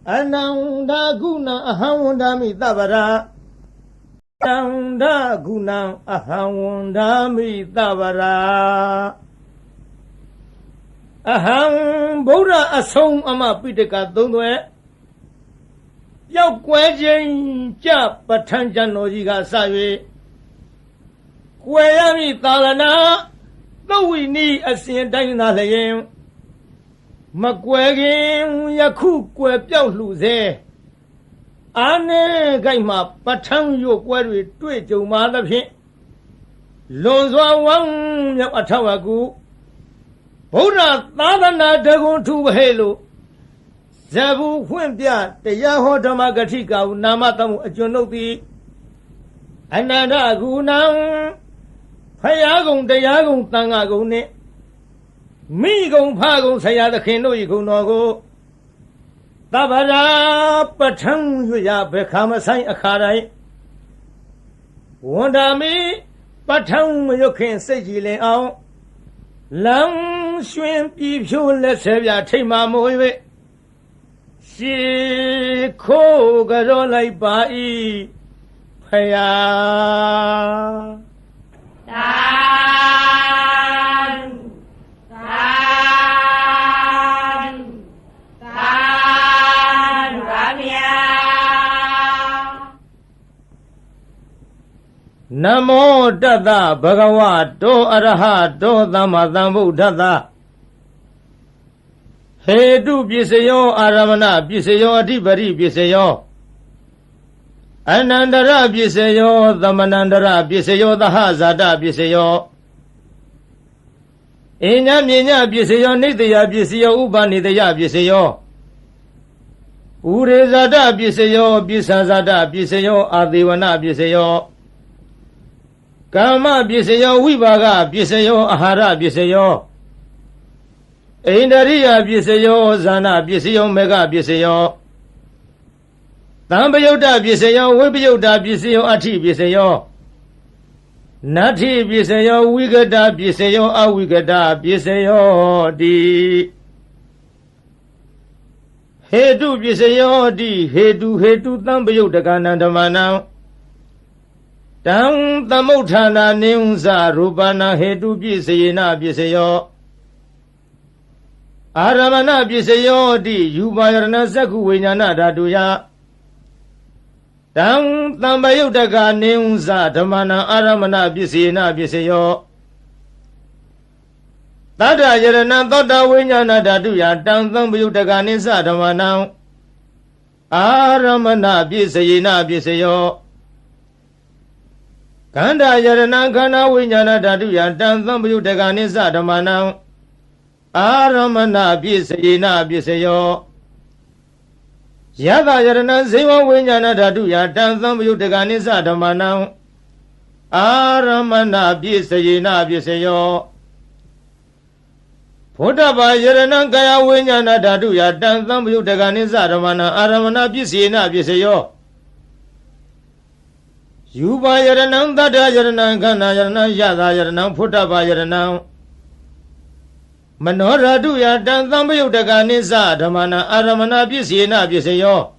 Ananda guna ahawandami tabara Ananda guna ahawandami tabara Aham Buddha asong ama pitaka dungwe Yau kwejen cha patanjan nojiga sawe Kweyami talana Tawi ni asin dayna layen Makwegin yaku kwe piao lu ze Ane gaima patang yo kwe tui jo ma da phin Lonzwa wang yau atawagu Buddha tadana dagun tu bahelo Zabu hwin pya Tayaho dhamma gatika namatamu ajunokti Ananda gunang Phayagong Tayagong Tangagong ne Migong Phagong Sayada Kendo Ikunogo Tabara Patang Yuya Bekama Sai Akarai Wandami Patang Yukin Sejile Ao Lang Shuen Pipshu Lesevia Tima Moive Si Ko Garolai Bai Phaya Namo Tata Bhagavato Arahato Dhammasambuddhassa Hetu Pisayo Aramana Pisayo Adhipati Pisayo Anandara Pisayo Dhammanandara Pisayo Dahazada Pisayo Inya Minya Pisayo Nitya Pisayo Upanitya Pisayo Urezada Pisayo Pisazada Pisayo Adivana Pisayo Kama Pisayo Vivaga Pisayo Ahara Pisayo Indariya Pisayo Zana Pisayo Mega Pisayo Tambayota Pisayo Vipayota Pisayo Ati Pisayo Nati Pisayo Vigada Pisayo Avigada Pisayo Di Hetu Pisayo Di Hetu Tambayota Kanandamanam Tang Tamuthana Neunsa Rupana Hetu Pisayena Pisayo Aramana Pisayo Di Yubayarana Saku Vinyana Dhatuya Tang Tambayutaka Neunsa Dhamana Aramana Pisayena Pisayo Tata Yarana Tata Vinyana Dhatuya Tang Tambayutaka Nisa Dhamana Aramana Pisayena Pisayo Kanda Yarana Kana Vinyana Dhatuya Tang Tambayutaka Nisa Dhamana Aramana Pisayena Pisayo Yada Yarana Ziva Vinyana Dhatuya Tang Tambayutaka Nisa Dhamana Aramana Pisayena Pisayo Putapa Yarana Kaya Vinyana Dhatuya Tang Tambayutaka Nisa Dhamana Aramana Pisayena Pisayo Yuba Yarana Tata Yarana Kana Yarana Yada Yarana Putapa Yarana Manora Duya Tang Tambayutaka Nisa Dhamana Aramana Pisayena Pisayo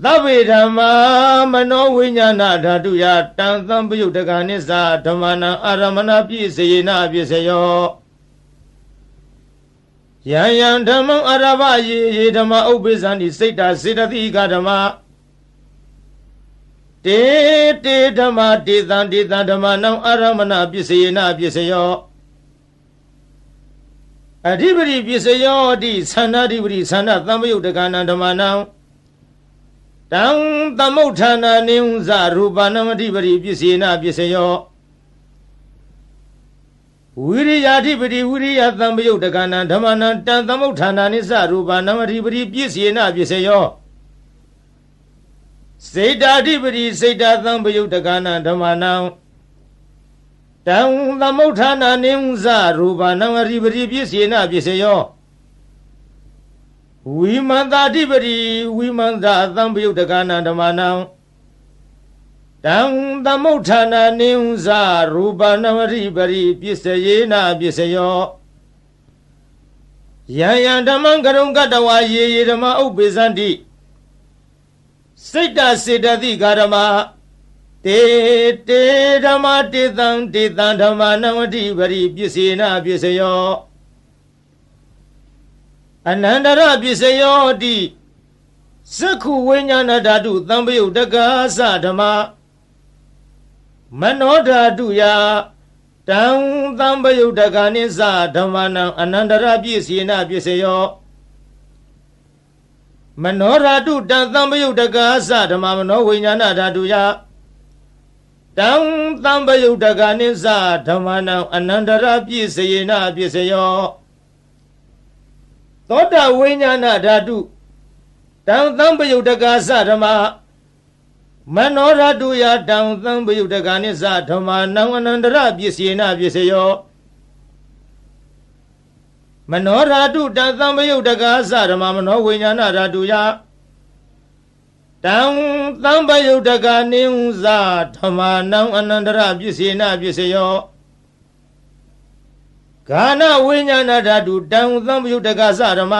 Tabe Dhamma Mano Vinyana Dhatuya Tang Tambayutaka Nisa Dhamana Aramana Pisayena Pisayo Yan Dhamma Arava Ye Dhamma Ubisani Sita Siddhatika Dhamma Te Dhamma Tita Dhamma Nam Aramana Pisayena Pisayo Adhipati Pisayo Di Sanadipati Sana Tambayutaka Dhammanam Tang Tamuthana Neunsa Rupanam Adhipati Pisayena Pisayo Viriyadhipati Viriya Tambayutaka Dhammanam Tang Tamuthana Nisa Rupanam Adhipati Pisayena Pisayo Siddhadhipati Siddha Tambayutaka Dhammanam Tang Tamuthana Neunsa Rupanam Adhipati Pisayena Pisayo Vimantadhipati Vimanta Tambayutaka Dhammanam Tang Tamuthana Neunsa Rupanam Adhipati Pisayena Pisayo ယံယံဓမ္မံကရုံကတ္တဝါယေယေဓမ္မဥပ္ပေသန္တိစိတ်တစေတသိကာဓမ္မတေတေဓမ္မတေတံတေတံဓမ္မနဝတိပရိပစ္စေနပစ္စယောအနန္တရပစ္စယောတိသက္ခုဝိညာဏဓာတုသံပယုတ်တက္ကာသဓမ္မမနောဓာတုယတံသံပယုတ်တက္ကာနိသဓမ္မနံအနန္တရပစ္စေနပစ္စယောမနောဓာတုတံသံပယုတ်တက္ကာသဓမ္မမနောဝိညာဏဓာတုယတံသံပယုတ်တက္ကာနိသဓမ္မနံအနန္တရပစ္စေနပစ္စယောသောတဝိညာဏဓာတုတံသံပယုတ်တက္ကာသဓမ္မမနောဓာတုယတံသံပယုတ်တက္ကာနိသဓမ္မနံအနန္တရပစ္စေနပစ္စယောမနောဓာတုတံသံပယုတ်တက္ကာသဓမ္မမနောဝိညာဏဓာတုယတံသံပယုတ်တက္ကာနိသဓမ္မနံအနန္တရပစ္စေနပစ္စယောဂာနဝိညာဏဓာတုတံသံပယုတ်တက္ကာသဓမ္မ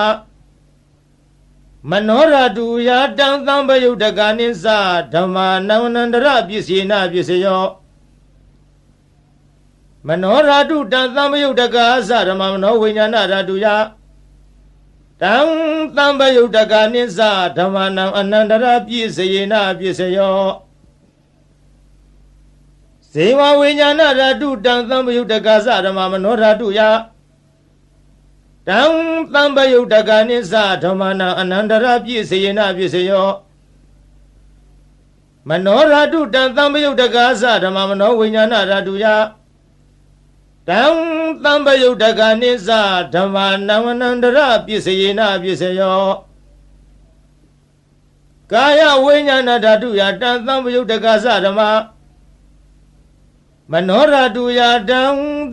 မနောဓာတုယတံသံပယုတ်တက္ကာနိသဓမ္မနံအနန္တရပစ္စေနပစ္စယောမနောဓာတုတံသံပယုတ်တက္ကာသဓမ္မမနောဝိညာဏဓာတုယတံသံပယုတ်တက္ကာနိသဓမ္မနံအနန္တရပစ္စေနပစ္စယောဇေဝဝိညာဏဓာတုတံသံပယုတ်တက္ကာသဓမ္မမနောဓာတုယတံသံပယုတ်တက္ကာနိသဓမ္မနံအနန္တရပစ္စေနပစ္စယောမနောဓာတုတံသံပယုတ်တက္ကာသဓမ္မမနောဝိညာဏဓာတုယတံသံပယုတ်တက္ကာနိသဓမ္မနံအနန္တရပစ္စေနပစ္စယောကာယဝိညာဏဓာတုယတံသံပယုတ်တက္ကာသဓမ္မမနောဓာတုယတံ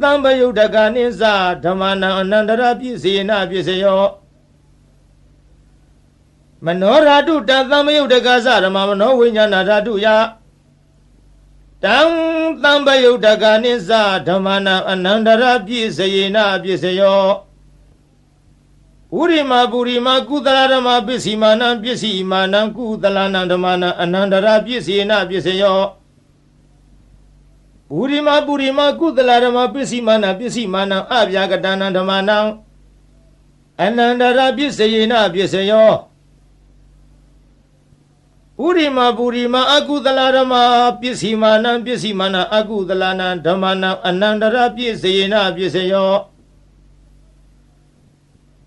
သံပယုတ်တက္ကာနိသဓမ္မနံအနန္တရပစ္စေနပစ္စယောမနောဓာတုတံသံပယုတ်တက္ကာသဓမ္မမနောဝိညာဏဓာတုယတံသံပယုတ်တက္ကာနိသဓမ္မနံအနန္တရပစ္စေနပစ္စယောဥရိမပုရိမကုသလဓမ္မပစ္စီမာနံပစ္စီမာနံကုသလနံဓမ္မနံအနန္တရပစ္စေနပစ္စယောပုရိမပုရိမကုသလဓမ္မပစ္စီမာနံပစ္စီမာနံအဗျာကတနံဓမ္မနံအနန္တရပစ္စေနပစ္စယောပုရိမပုရိမအကုသလဓမ္မပစ္စီမာနံပစ္စီမာနံအကုသလနံဓမ္မနံအနန္တရပစ္စေနပစ္စယော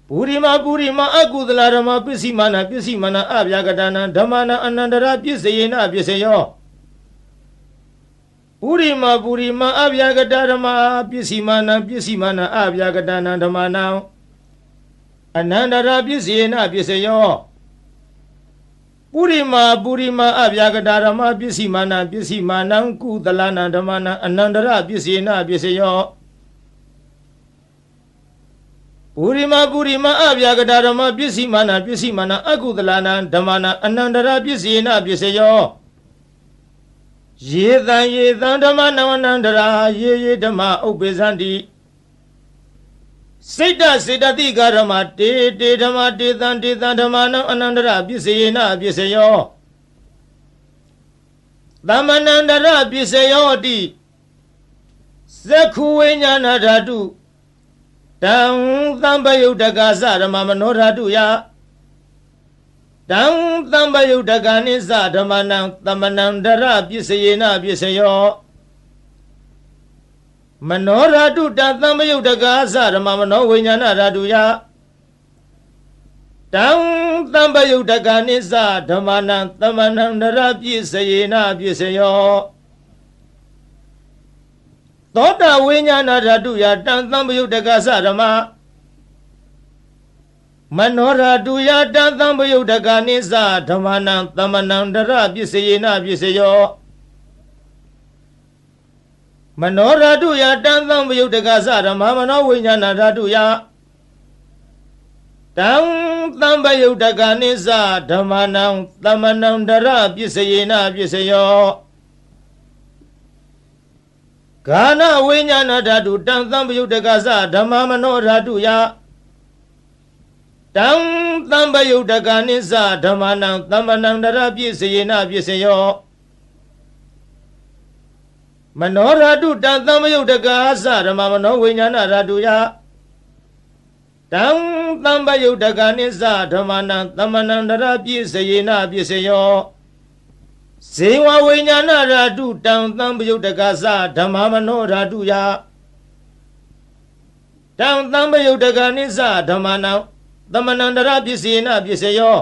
ပုရိမပုရိမအကုသလဓမ္မပစ္စီမာနံပစ္စီမာနံအဗျာကတနံဓမ္မနံအနန္တရပစ္စေနပစ္စယောပုရိမပုရိမအဗျာကတဓမ္မပစ္စီမာနံပစ္စီမာနံအဗျာကတနံဓမ္မနံအနန္တရပစ္စေနပစ္စယောပုရိမပုရိမအဗျာကတဓမ္မပစ္စီမာနံပစ္စီမာနံကုသလနံဓမ္မနံအနန္တရပစ္စေနပစ္စယောပုရိမပုရိမအဗျာကတဓမ္မပစ္စီမာနံပစ္စီမာနံအကုသလနံဓမ္မနံအနန္တရပစ္စေနပစ္စယောယေတံယေတံဓမ္မနံအနန္တရာယေယေဓမ္မဥပ္ပေသန္တိစိတ်တစေတသိကာဓမ္မတေတေဓမ္မတေတံတေတံဓမ္မနံအနန္တရပစ္စေနပစ္စယောသမ္မနန္တရပစ္စယောတိသက္ခုဝိညာဏဓာတုတံသံပယုတ်တက္ကာသဓမ္မမနောဓာတုယတံသံပယုတ်တက္ကာနိသဓမ္မနံသမ္မနန္တရပစ္စေနပစ္စယောမနောဓာတုတံသံပယုတ်တက္ကာသဓမ္မမနောဝိညာဏဓာတုယတံသံပယုတ်တက္ကာနိသဓမ္မနံသမ္မနန္တရပစ္စေနပစ္စယောသောတဝိညာဏဓာတုယတံသံပယုတ်တက္ကာသဓမ္မမနောဓာတုယတံသံပယုတ်တက္ကာနိသဓမ္မနံသမ္မနန္တရပစ္စေနပစ္စယောမနောဓာတုယတံသံပယုတ်တက္ကာသဓမ္မမနောဝိညာဏဓာတုယတံသံပယုတ်တက္ကာနိသဓမ္မနံသမ္မနန္တရပစ္စေနပစ္စယောဂာနဝိညာဏဓာတုတံသံပယုတ်တက္ကာသဓမ္မမနောဓာတုယ တံသံပယုတ်တကနိစ္စဓမ္မနံသမ္မနံတရပြည့်စေနပြည့်စေယောမနောရတုတံသံပယုတ်တကာသဓမ္မမနောဝိညာဏရတုယတံသံပယုတ်တကနိစ္စဓမ္မနံသမ္မနံတရပြည့်စေနပြည့်စေယောဇေဝဝိညာဏရတုတံသံပယုတ်တကာသဓမ္မမနောရတုယတံသံပယုတ်တကနိစ္စဓမ္မနံသမ္မနံတရပြည့်စေနပြည့်စေယော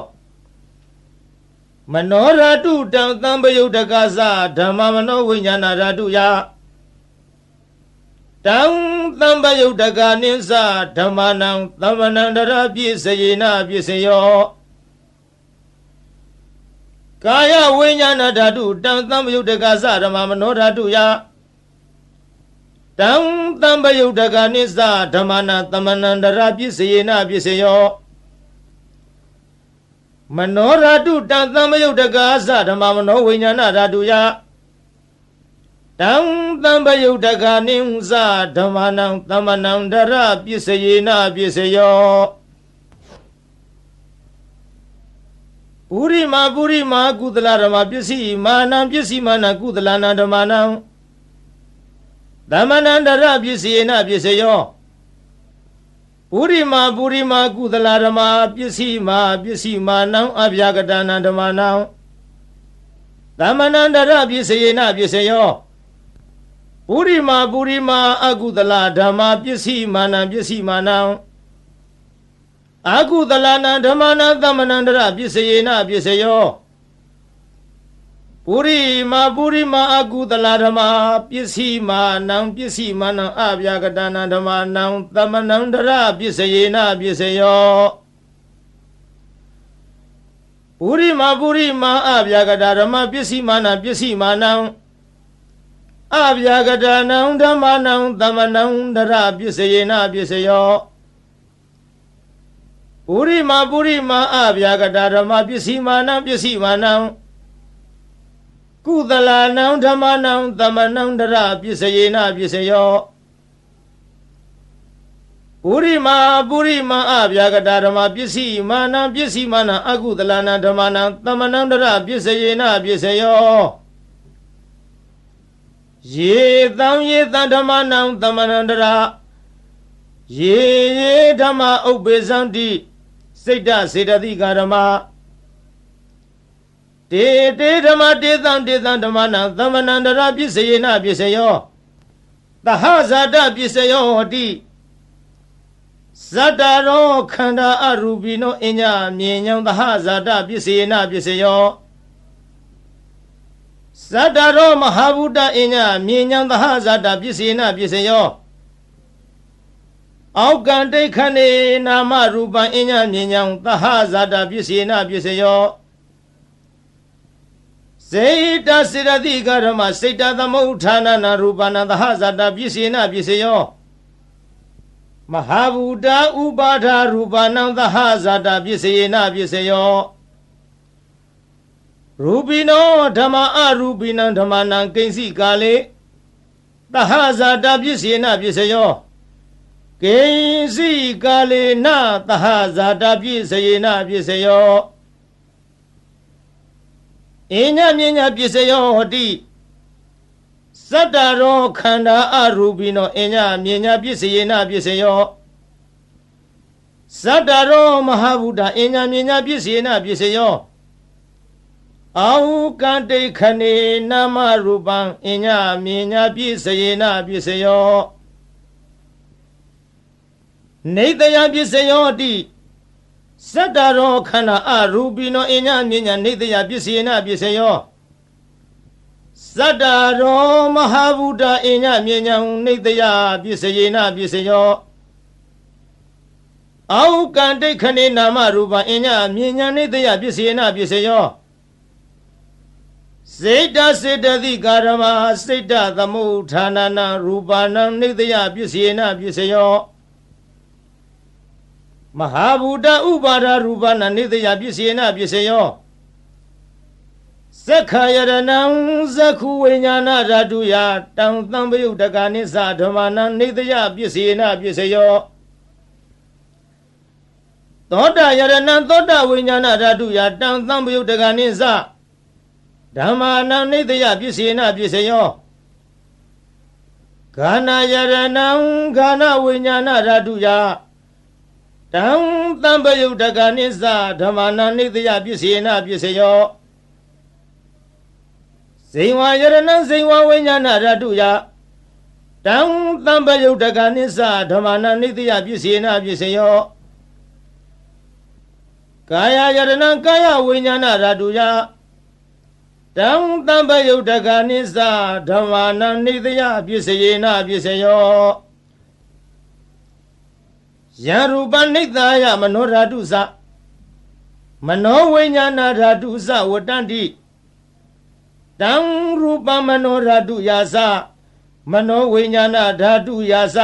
မနောရတုတံသံပယုတ်တကာသဓမ္မမနောဝိညာဏရတုယတံသံပယုတ်တကနိစ္စဓမ္မနံသမ္မနံတရပြည့်စေနပြည့်စေယောကာယဝိညာဏဓာတုတံသံပယုတ်တကာသဓမ္မမနောဓာတုယတံသံပယုတ်တကနိစ္စဓမ္မနံသမ္မနံတရပြည့်စေနပြည့်စေယောမနောဓာတုတံသံပယုတ်တကာသဓမ္မမနောဝိညာဏဓာတုယတံသံပယုတ်တကနိစ္စဓမ္မနံသမ္မနံတရပြည့်စေနပြည့်စေယောပုရိမာကုသလဓမ္မပစ္စည်းမာနံပစ္စည်းမာနကုသလနာဓမ္မနံသမ္မနံတရပြည့်စေနပြည့်စေယောပုရိမာကုသလဓမ္မပစ္စည်းမာနံအဗျာကတနာဓမ္မနံသမ္မနံတရပြည့်စေနပြည့်စေယောပုရိမာအကုသလဓမ္မပစ္စည်းမာနံအကုသလနာဓမ္မနံသမ္မနံတရပြည့်စေနပြည့်စေယောပုရိမာအကုသလဓမ္မပစ္စည်းမာနံအဗျာကတနာဓမ္မနံသမ္မနံတရပြည့်စေနပြည့်စေယောပုရိမာအဗျာကတဓမ္မပစ္စည်းမာနံအဗျာကတနံဓမ္မနံသမ္မနံတရပြည့်စေနပြည့်စေယောပုရိမာအဗျာကတဓမ္မပစ္စည်းမာနံကုသလနံဓမ္မနံသမ္မနံတရပြည့်စေနပြည့်စေယောပုရိမာအဗျာကတဓမ္မပစ္စည်းမာနံအကုသလနံဓမ္မနံသမ္မနံတရပြည့်စေနပြည့်စေယောယေသံဓမ္မနံသမ္မနံတရယေဓမ္မဥပ္ပေသံတိစိတ်တစေတသိကာဓမ္မတေဓမ္မတေသံဓမ္မနံသမ္မနံတရပြည့်စေနပြည့်စေယောသဟဇာတပြည့်စေယောဟောတိဇတ္တရောခန္ဓာအရူပိနောအညမြင်ညံသဟဇာတပြည့်စေနပြည့်စေယောဇတ္တရောမဟာဗုဒ္ဓအညမြင်ညံသဟဇာတပြည့်စေနပြည့်စေယောအောက်ကံတိခဏေနာမရူပံအညမြင်ညံသဟဇာတပြည့်စေနပြည့်စေယောစေတစေရတိကဓမ္မစေတသမုဋ္ဌာနနာရူပနာသဟဇာတပြည့်စေနပြည့်စေယောမဟာဗုဒ္ဓဥပါဒရူပနံသဟဇာတပြည့်စေနပြည့်စေယောရူပိနောဓမ္မအရူပိနံဓမ္မနံကိဉ္စီကာလေသဟဇာတပြည့်စေနပြည့်စေယောကိဉ္စီကာလေနသဟဇာတပြည့်စေနပြည့်စေယောအညမြညာပြည့်စေယောဟောတိဇတ္တရောခန္ဓာအရူပိနောအညမြညာပြည့်စေနပြည့်စေယောဇတ္တရောမဟာဗုဒ္ဓအညမြညာပြည့်စေနပြည့်စေယောအောကံတိခဏေနာမရူပံအညမြညာပြည့်စေနပြည့်စေယောနေတယပြည့်စေယောတိဇတ္တရောခန္ဓာအရူပိနောအညမြညာနေတယပြည့်စေနပြည့်စေယောဇတ္တရောမဟာဗုဒ္ဓအညမြညာနေတယပြည့်စေနပြည့်စေယောအောကံတိခဏေနာမရူပံအညမြညာနေတယပြည့်စေနပြည့်စေယောစေတစေတသိကာရမစိတ်တသမုဋ္ဌာနနာရူပနံနေတယပြည့်စေနပြည့်စေယောမဟာဗုဒ္ဓဥပါဒရူပနံနေတယပြည့်စေနပြည့်စေယောသက္ခာယရဏံသက္ခုဝိညာဏဓာတုယတံသံပယုတ်တကနိစ္စဓမ္မနံနေတယပြည့်စေနပြည့်စေယော သောတာယရဏံသောတာဝိညာဏဓာတုယတံသံပယုတ်တကနိသဓမ္မာနံနိတယပစ္စေနပစ္စယောဂာနာယရဏံဂာနဝိညာဏဓာတုယတံသံပယုတ်တကနိသဓမ္မာနံနိတယပစ္စေနပစ္စယောဇိဝယရဏံဇိဝဝိညာဏဓာတုယတံသံပယုတ်တကနိသဓမ္မာနံနိတယပစ္စေနပစ္စယောကာယယရဏံကာယဝိညာဏဓာတုယတံသံပယုတ်တကနိသဓမ္မာနံနိတယပစ္စယေနပစ္စယောယံရူပနိတယမနောဓာတုသမနောဝိညာဏဓာတုသဝတ္တန္တိတံရူပမနောဓာတုယာသမနောဝိညာဏဓာတုယာသ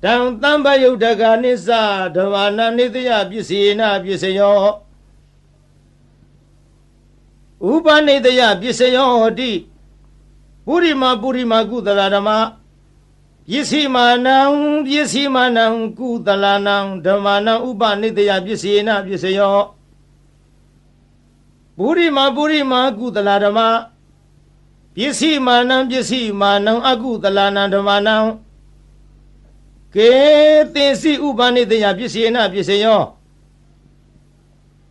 တံသံပယုတ်တကနိသဓမ္မာနံနိတယပစ္စေနပစ္စယောဥပနိတယပစ္စယောဟောတိပုရိမကုသလဓမ္မပစ္စည်းမာနံကုသလနံဓမ္မာနံဥပနိတယပစ္စေနပစ္စယောပုရိမကုသလဓမ္မပစ္စည်းမာနံအကုသလနံဓမ္မာနံကေသေစီဥပနိတယပစ္စေနပစ္စယော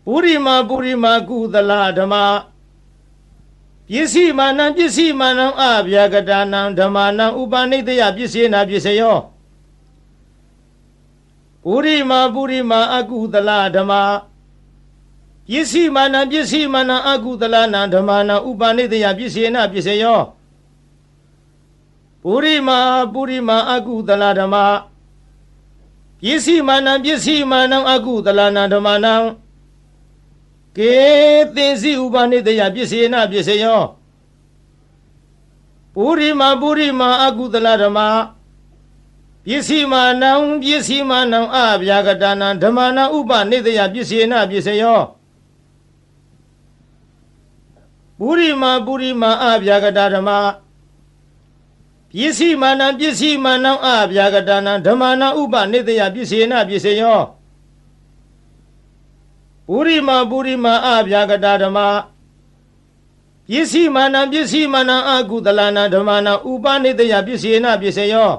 ပုရိမကုသလဓမ္မပစ္စည်းမာနံအဗျာကတာနံဓမ္မာနံဥပနိတယပစ္စေနပစ္စယောပုရိမအကုသလဓမ္မပစ္စည်းမာနံအကုသလနံဓမ္မာနံဥပနိတယပစ္စေနပစ္စယောပုရိမအကုသလဓမ္မပစ္စည်းမာနံအကုသလနံဓမ္မာနံကေသေစီဥပနိတယပစ္စေနပစ္စယောပုရိမအကုသလဓမ္မပစ္စည်းမာနံအဗျာကတာနံဓမ္မာနံဥပနိတယပစ္စေနပစ္စယောပုရိမအဗျာကတာဓမ္မပစ္စည်းမာနံအဗျာကတာနံဓမ္မာနံဥပနိတယပစ္စေနပစ္စယောပုရိမအဗျာကတာဓမ္မပစ္စည်းမာနံအကုသလနံဓမ္မာနံဥပနိတယပစ္စေနပစ္စယော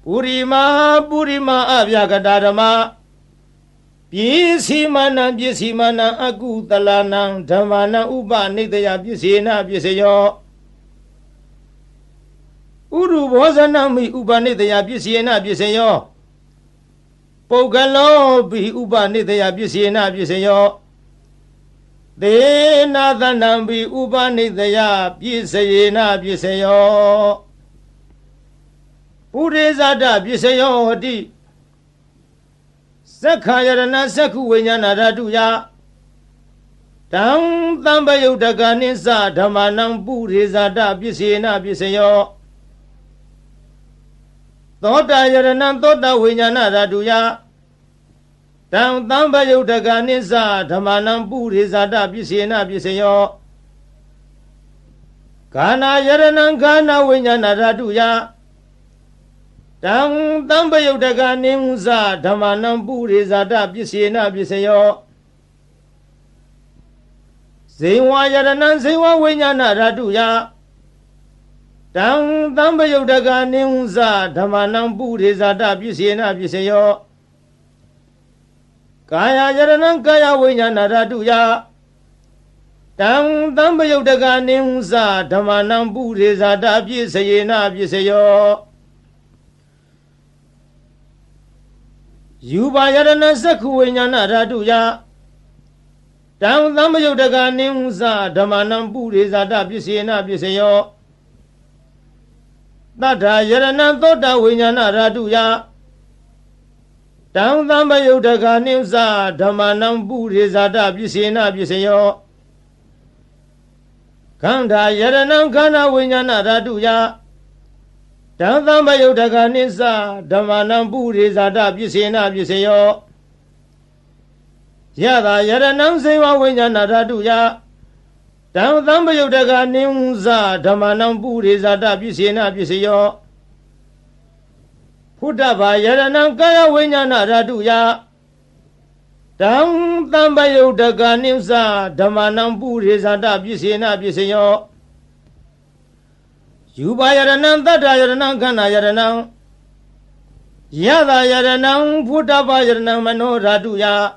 ပုရိမအဗျာကတာဓမ္မပစ္စည်းမာနံအကုသလနံဓမ္မာနံဥပနိတယပစ္စေနပစ္စယောဥရုဘောဇနံမိဥပနိတယပစ္စေနပစ္စယောပုဂ္ဂလောပိဥပနိတယပစ္စေနပစ္စယောသေနာသနံပိဥပနိတယပစ္စယေနပစ္စယောပုရိဇာတပစ္စယောဟတိသက္ခာယရဏသက္ခုဝိညာဏဓာတုယတံသံပယုတ်တကနိသဓမ္မာနံပုရိဇာတပစ္စေနပစ္စယောသောတာယရဏံသောတာဝိညာဏဓာတုယတံသံပယုတ်တကနိသဓမ္မာနံပုရိဇာတပစ္စေနပစ္စယောဂာနာယရဏံဂာနဝိညာဏဓာတုယတံသံပယုတ်တကနိသဓမ္မာနံပုရိဇာတပစ္စေနပစ္စယောဇိဝယရဏံဇိဝဝိညာဏဓာတုယတံသံပယုတ်တကနိသဓမ္မာနံပုရိဇာတပစ္စေနပစ္စယောကာယယရဏံကာယဝိညာဏဓာတုယတံသံပယုတ်တကနိသဓမ္မာနံပုရိဇာတပစ္စေနပစ္စယောယူပါယရဏသက္ခုဝိညာဏဓာတုယတံသံပယုတ်တကနိသဓမ္မာနံပုရိဇာတပစ္စေနပစ္စယောသတ္ထာယရဏံသောတာဝိညာဏဓာတုယတံသံပယုတ်တကနိသဓမ္မာနံပုရိဇာတပစ္စေနပစ္စယောခန္ဓာယရဏံခန္ဓာဝိညာဏဓာတုယတံသံပယုတ်တကနိသဓမ္မာနံပုရိဇာတပစ္စေနပစ္စယောယတာယရဏံဇိဝဝိညာဏဓာတုယတံသံပယုတ်တကနိသဓမ္မာနံပုရိဇာတပစ္စေနပစ္စယော Putaba Yaranam Kaya Vinyana Raduya Dam Tambayo Daganimsa Damanam Burizada Bisina Bisayo Yuba Yaranam Tata Yaranam Kana Yaranam Yada Yaranam Putaba Yaranam Mano Raduya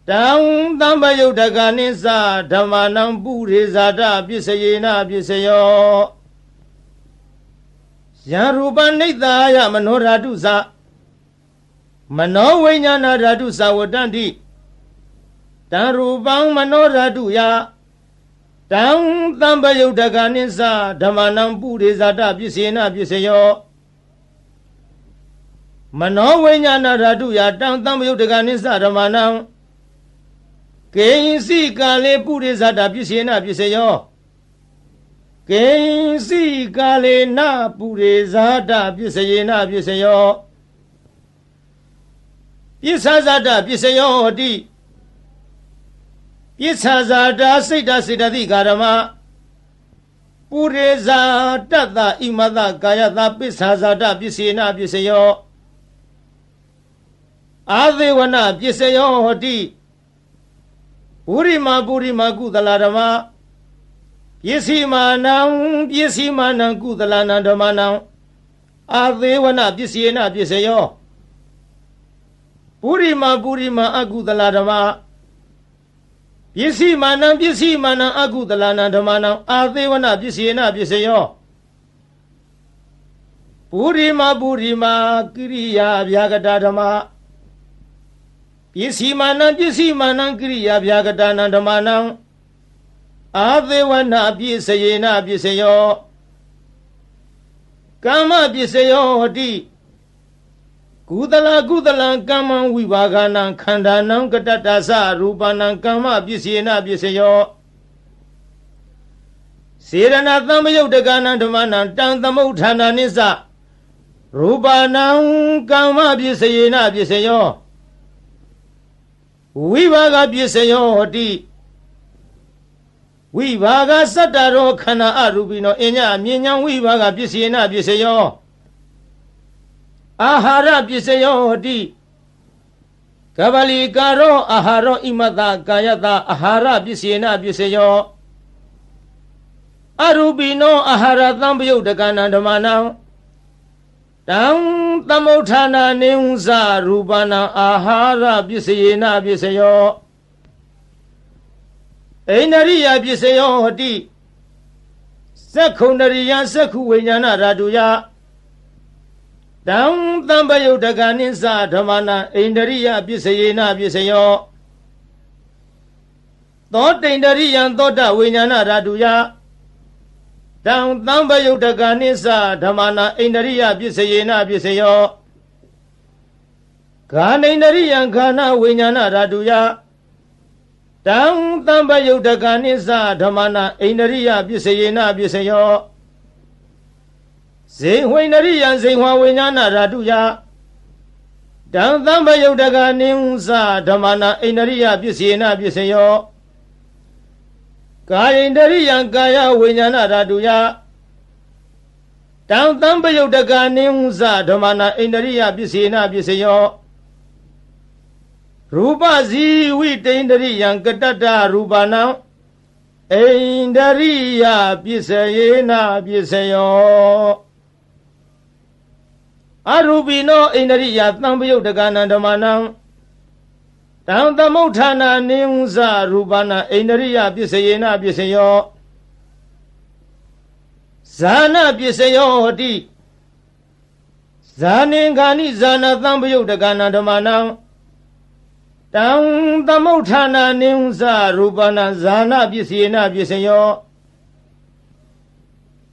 Dam Tambayo Daganimsa Damanam Burizada Bisayina Bisayo Yaruban Nidaya Manoradusa Mano Vinyana Radusa Wadandi Darubang Manoraduya Dang Tambayo Daganisa Damanam Burizada Bisina Bisayo Mano Vinyana Raduya Dang Tambayo Daganisa Damanam Kainsi Kale Burizada Bisina Bisayo Kainsi Kale Na Burizada Bisayena Bisayo Pisazada Bisayo Di Pisazada Sita Sita Di Karama Puriza Tata Imada Kayata Pisazada Bisina Bisayo Adewana Bisayo Di Purima Kudalarama Yesimanam Kudalana Damanam Adewana Bisina Bisayo Purima Agudaladama Yesimanam Agudalana Damanam Adewana Bisina Bisayo Purima Kriya Vyagadadama Yesimanam Kriya Vyagadana Damanam Adewana Bisayena Bisayo Kama Bisayo Di Kudala Kama Vivagana Kandanam Katatasa Rupanam Kama Bisayena Bisayo Sirana Tamayo Dagana Damanam Tantamutana Nisa Rupanam Kama Bisayena Bisayo Vivaga Bisayo Di Vivaga Sataro Kana Arubino Enya Minyan Vivaga Bisina Bisayo Ahara Bisayo Di Kabali Karo Aharo Imata Kayata Ahara Bisina Bisayo Arubino Ahara Tambayo Dagana Damanam Dam Tamotana Neunza Rubana Ahara Bisina Bisayo Ainariya Bisayo Di Sekundariya Seku Vinyana Raduya Dam Tambayo Daganisa Dhamana Ainariya Bisayena Bisayo Thought Ainariya Thoda Vinyana Raduya Dam Tambayo Daganisa Dhamana Ainariya Bisayena Bisayo Ganainariya Gana Vinyana Raduya Dam Tambayo Daganisa Dhamana Ainariya Bisayena Bisayo Zehwainariya Zehwa Vinyana Raduya Dam Tambayo Daganisa Dhamana Ainariya Bisayena Bisayo Kaindariya Kaya Vinyana Raduya Dam Tambayo Daganisa Dhamana Ainariya Bisayena Bisayo Rupa Ziwi Tendariya Katata Rupana Indariya Bisayena Bisayo Arubino Indariya Tambayo Dagana Damanam Dam Tamotana Neunza Rupana Indariya Bisayena Bisayo Zana Bisayo Di Zanengani Zana Tambayo Dagana Damanam Dam Tamotana Neunza Rupana Zana Bisayena Bisayo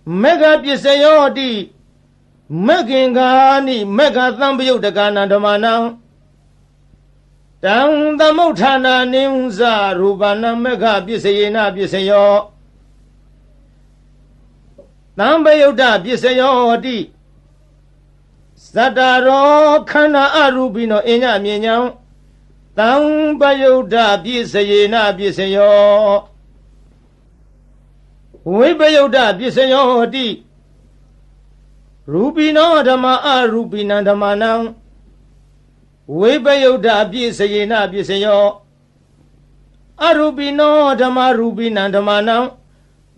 Mega Bisayo Di Megingani Mega Tambayo Dagana Damanam Dam Tamotana Neunza Rupana Mega Bisayena Bisayo Tambayo Bisayo Di Sataro Kana Arubino Enya Minyam Tambayo Bisayena Bisayo Vibayo Bisayo Di ရူပိနောဓမ္မအရူပိနံဓမ္မနံဝိပယုဒ္ဓပြည့်စယေနပြည့်စယောအရူပိနောဓမ္မရူပိနံဓမ္မနံ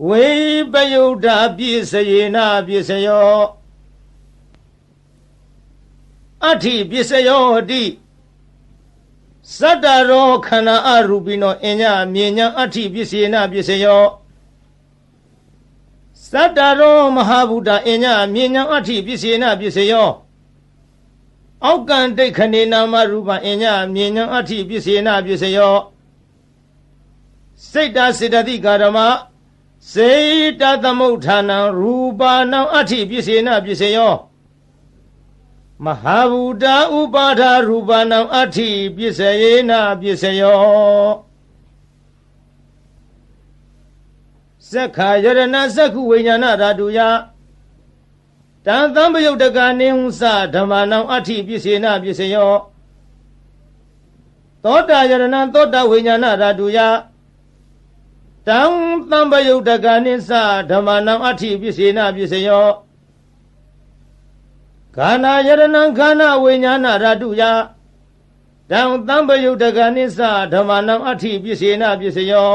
ဝိပယုဒ္ဓပြည့်စယေနပြည့်စယောအဋ္ဌိပြည့်စယောတိစတ္တရောခန္ဓာအရူပိနောအညမြေညာအဋ္ဌိပြည့်စယေနပြည့်စယောစတ္တရောမဟာဗုဒ္ဓအညမြေညာအဋ္ဌိပြည့်စယေနပြည့်စယောအောက်ကံဒိဋ္ဌိနေနာမရူပအညမြေညာအဋ္ဌိပြည့်စယေနပြည့်စယောစိတ်တစေတသိကာရမစေတသမုဋ္ဌာနံရူပနံအဋ္ဌိပြည့်စယေနပြည့်စယောမဟာဗုဒ္ဓဥပါဒရူပနံအဋ္ဌိပြည့်စယေနပြည့်စယောသက္ခာယရဏသက္ခုဝိညာဏဓာတုယတံသံပယုတ်တကနေဟုသဓမ္မနံအဋ္ဌိပြည့်စယေနပြည့်စယောသောတာယရဏသောတာဝိညာဏဓာတုယတံသံပယုတ်တကနေသဓမ္မနံအဋ္ဌိပြည့်စယေနပြည့်စယောခန္ဓာယရဏခန္ဓာဝိညာဏဓာတုယတံသံပယုတ်တကနေသဓမ္မနံအဋ္ဌိပြည့်စယေနပြည့်စယော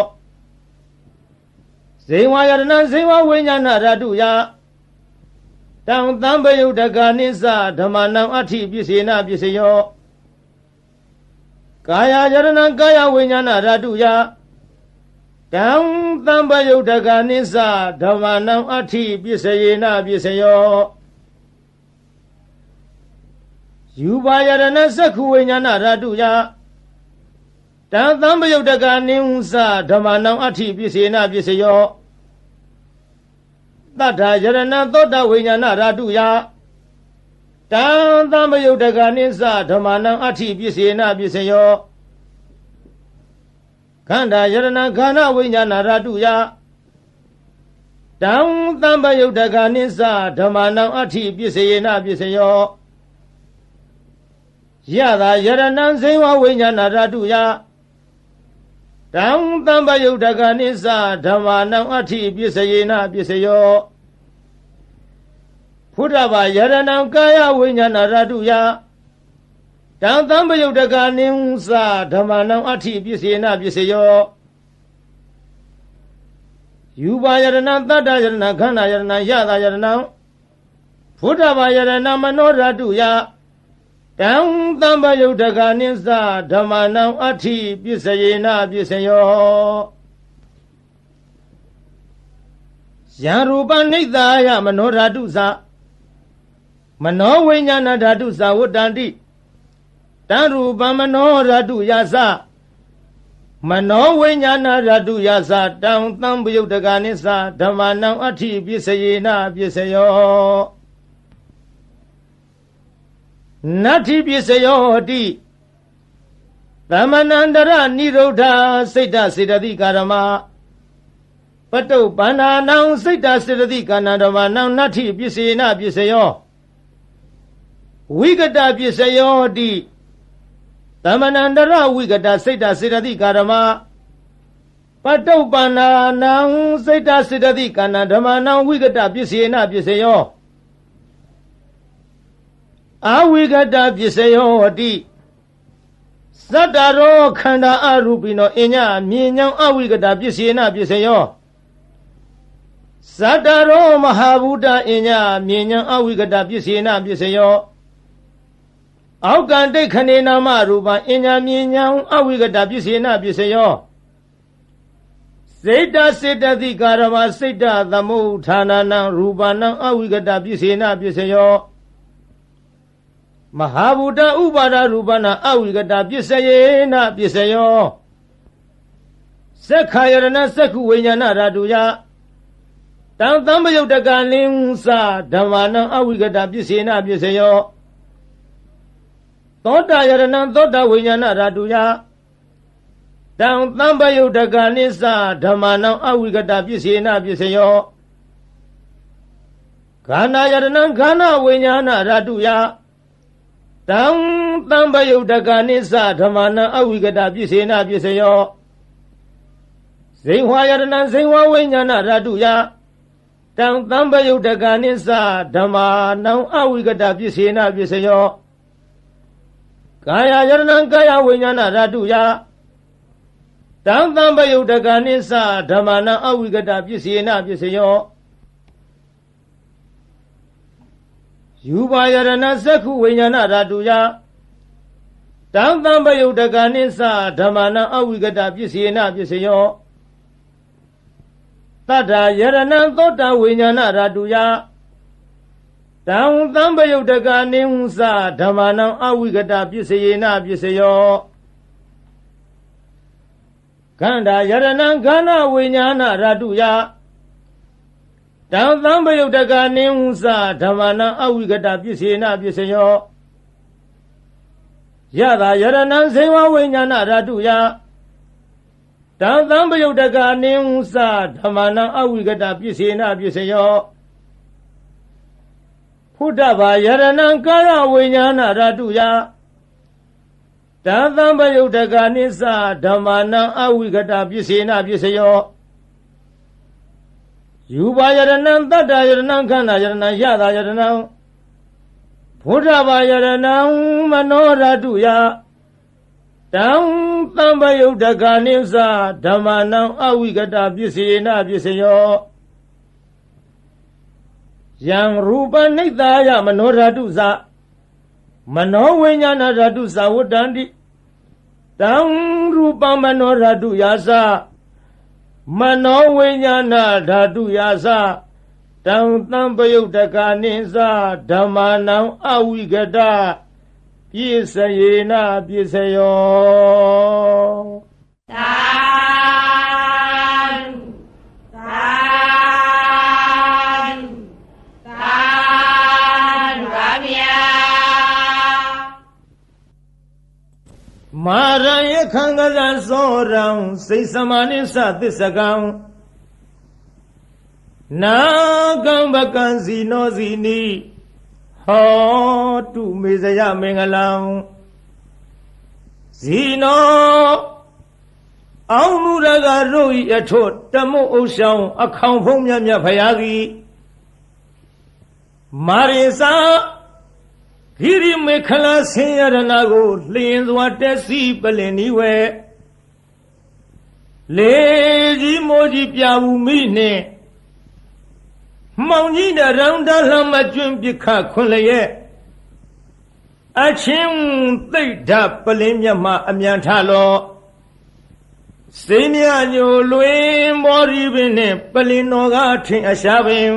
ဇေဝယရဏဇေဝဝိညာဏဓာတုယတံသံပယုတ်တကနေသဓမ္မနံအဋ္ဌိပြည့်စယေနပြည့်စယောကာယယရဏကာယဝိညာဏဓာတုယတံသံပယုတ်တကနေသဓမ္မနံအဋ္ဌိပြည့်စယေနပြည့်စယောယူပါယရဏသက္ခုဝိညာဏဓာတုယတံသံပယုတ်တကနေဟုသဓမ္မနံအဋ္ဌိပြည့်စယေနပြည့်စယောတတ္ထာယရဏသောတဝိညာဏဓာတုယတံသံပယုတ်တကနေသဓမ္မနံအဋ္ဌိပြည့်စယေနပြည့်စယောခန္ဓာယရဏခန္ဓာဝိညာဏဓာတုယတံသံပယုတ်တကနေသဓမ္မနံအဋ္ဌိပြည့်စယေနပြည့်စယောယတာယရဏဇေဝဝိညာဏဓာတုယတံသံပယုတ်တကနေသဓမ္မနံအဋ္ဌိပြည့်စယေနပြည့်စယောဖုဒ္ဓဘာယရဏကာယဝိညာဏဓာတုယတံသံပယုတ်တကနေသဓမ္မနံအဋ္ဌိပြည့်စယေနပြည့်စယောယူပါယရဏတတ္တယရဏခန္ဓာယရဏယတာယရဏဖုဒ္ဓဘာယရဏမနောဓာတုယတံသံပယုတ်တကနေသဓမ္မနံအဋ္ဌိပြည့်စယေနပြည့်စယောယံရူပနိဿာယမနောဓာတုသမနောဝိညာဏဓာတုသဝတ္တန္တိတံရူပမနောဓာတုယသမနောဝိညာဏဓာတုယသတံသံပယုတ်တကနေသဓမ္မနံအဋ္ဌိပြည့်စယေနပြည့်စယောနတ္ထိပြည့်စယောတိသမဏန္တရနိရုဒ္ဓစိတ်တစေတသိကာရမပတုပန္နာနံစိတ်တစေတသိကာဏဓမ္မနံနတ္ထိပြည့်စယေနပြည့်စယောဝိကတပြည့်စယောတိသမဏန္တရဝိကတစိတ်တစေတသိကာရမပတုပန္နာနံစိတ်တစေတသိကာဏဓမ္မနံဝိကတပြည့်စယေနပြည့်စယောအဝိကတပစ္စယောတိသတ္တရောခန္ဓာအရူပိနောအညမြေညာအဝိကတပစ္စယေနပစ္စယောသတ္တရောမဟာဗုဒ္ဓအညမြေညာအဝိကတပစ္စယေနပစ္စယောအောက်ကံဒိဋ္ဌိနေနာမရူပအညမြေညာအဝိကတပစ္စယေနပစ္စယောစေတစေတသိကာရမစိတ်တသမုဋ္ဌာနနံရူပနံအဝိကတပစ္စယေနပစ္စယောမဟာဗုဒ္ဓဥပါဒရူပနာအဝိကတပစ္စယေနပစ္စယောသက္ခာယရဏသက္ခုဝိညာဏဓာတုယတံသံပယုတ်တကနေသဓမ္မနံအဝိကတပစ္စယေနပစ္စယောသောတာယရဏသောတာဝိညာဏဓာတုယတံသံပယုတ်တကနေသဓမ္မနံအဝိကတပစ္စယေနပစ္စယောခန္ဓာယရဏခန္ဓာဝိညာဏဓာတုယတံသံပယုတ်တကနေသဓမ္မနံအဝိကတပစ္စေနပစ္စယောဇိဝယရဏဇိဝဝိညာဏဓာတုယတ တံသံပယုတ်တကနိစ္စဓမ္မာနံအဝိကတပစ္စေနပစ္စယောကာယယရဏံကာယဝိညာဏဓာတုယတံသံပယုတ်တကနိစ္စဓမ္မာနံအဝိကတပစ္စေနပစ္စယောယူပါယရဏသက္ခုဝိညာဏဓာတုယတံသံပယုတ်တကနိစ္စဓမ္မာနံအဝိကတပစ္စေနပစ္စယောတတ္ထာယရဏံသောတဝိညာဏဓာတုယတံသံပယုတ်တကနိဟုသဓမ္မာနံအဝိကတပစ္စေနပစ္စယောခန္ဓာယရဏံခန္ဓာဝိညာဏဓာတုယတံသံပယုတ်တကနိဟုသဓမ္မာနံအဝိကတပစ္စေနပစ္စယောယတာယရဏံဇေဝဝိညာဏဓာတုယတံသံပယုတ်တကနိဟုသဓမ္မာနံအဝိကတပစ္စေနပစ္စယောဖုဒ္ဓဘာယရဏံကာယဝိညာဏဓာတုယတံသံပယုတ်တကနိစ္စဓမ္မာနံအဝိကတပစ္စေနပစ္စယောယူပါယရဏံတတ္တယရဏံခန္ဓာယရဏံယတာယရဏံဖုဒ္ဓဘာယရဏံမနောဓာတုယတံသံပယုတ်တကနိစ္စဓမ္မာနံအဝိကတပစ္စေနပစ္စယောယံရူပနိတ္တာယမနောဓာတုသမနောဝိညာဏဓာတုသဝတ္တန္တိတံရူပမနောဓာတုယာသမနောဝိညာဏဓာတုယာသတံသံပယုတ်တကနိစ္စဓမ္မာနံအဝိကတပစ္စယေနပစ္စယောသာမာရယခံကဇံသောရံစိတ်စမနိသသစ္စကံနာကံပကံစီနောစီနိဟောတုမေဇယမင်္ဂလံဇီနောအောင်လူရကတို့ဤအထွတ်တမုတ်ဥဆောင်အခေါင်ဖုံးမြတ်မြတ်ဖရာကြီးမာရိစာဂိရိမေခလာဆင်းရဏကိုလျင်စွာတက်စီပလင်ဤဝဲလေကြီးမိုးကြီးပြဘူးမိနှင့်မောင်ကြီးတရံတလမကျွန်းပြခခွန်လျက်အချင်းသိဒ္ဓပလင်းမြတ်မှအမြန်ထလောစိမြညိုလွင်မောရီပင်နှင့်ပလင်းတော်ကထင်အရှားပင်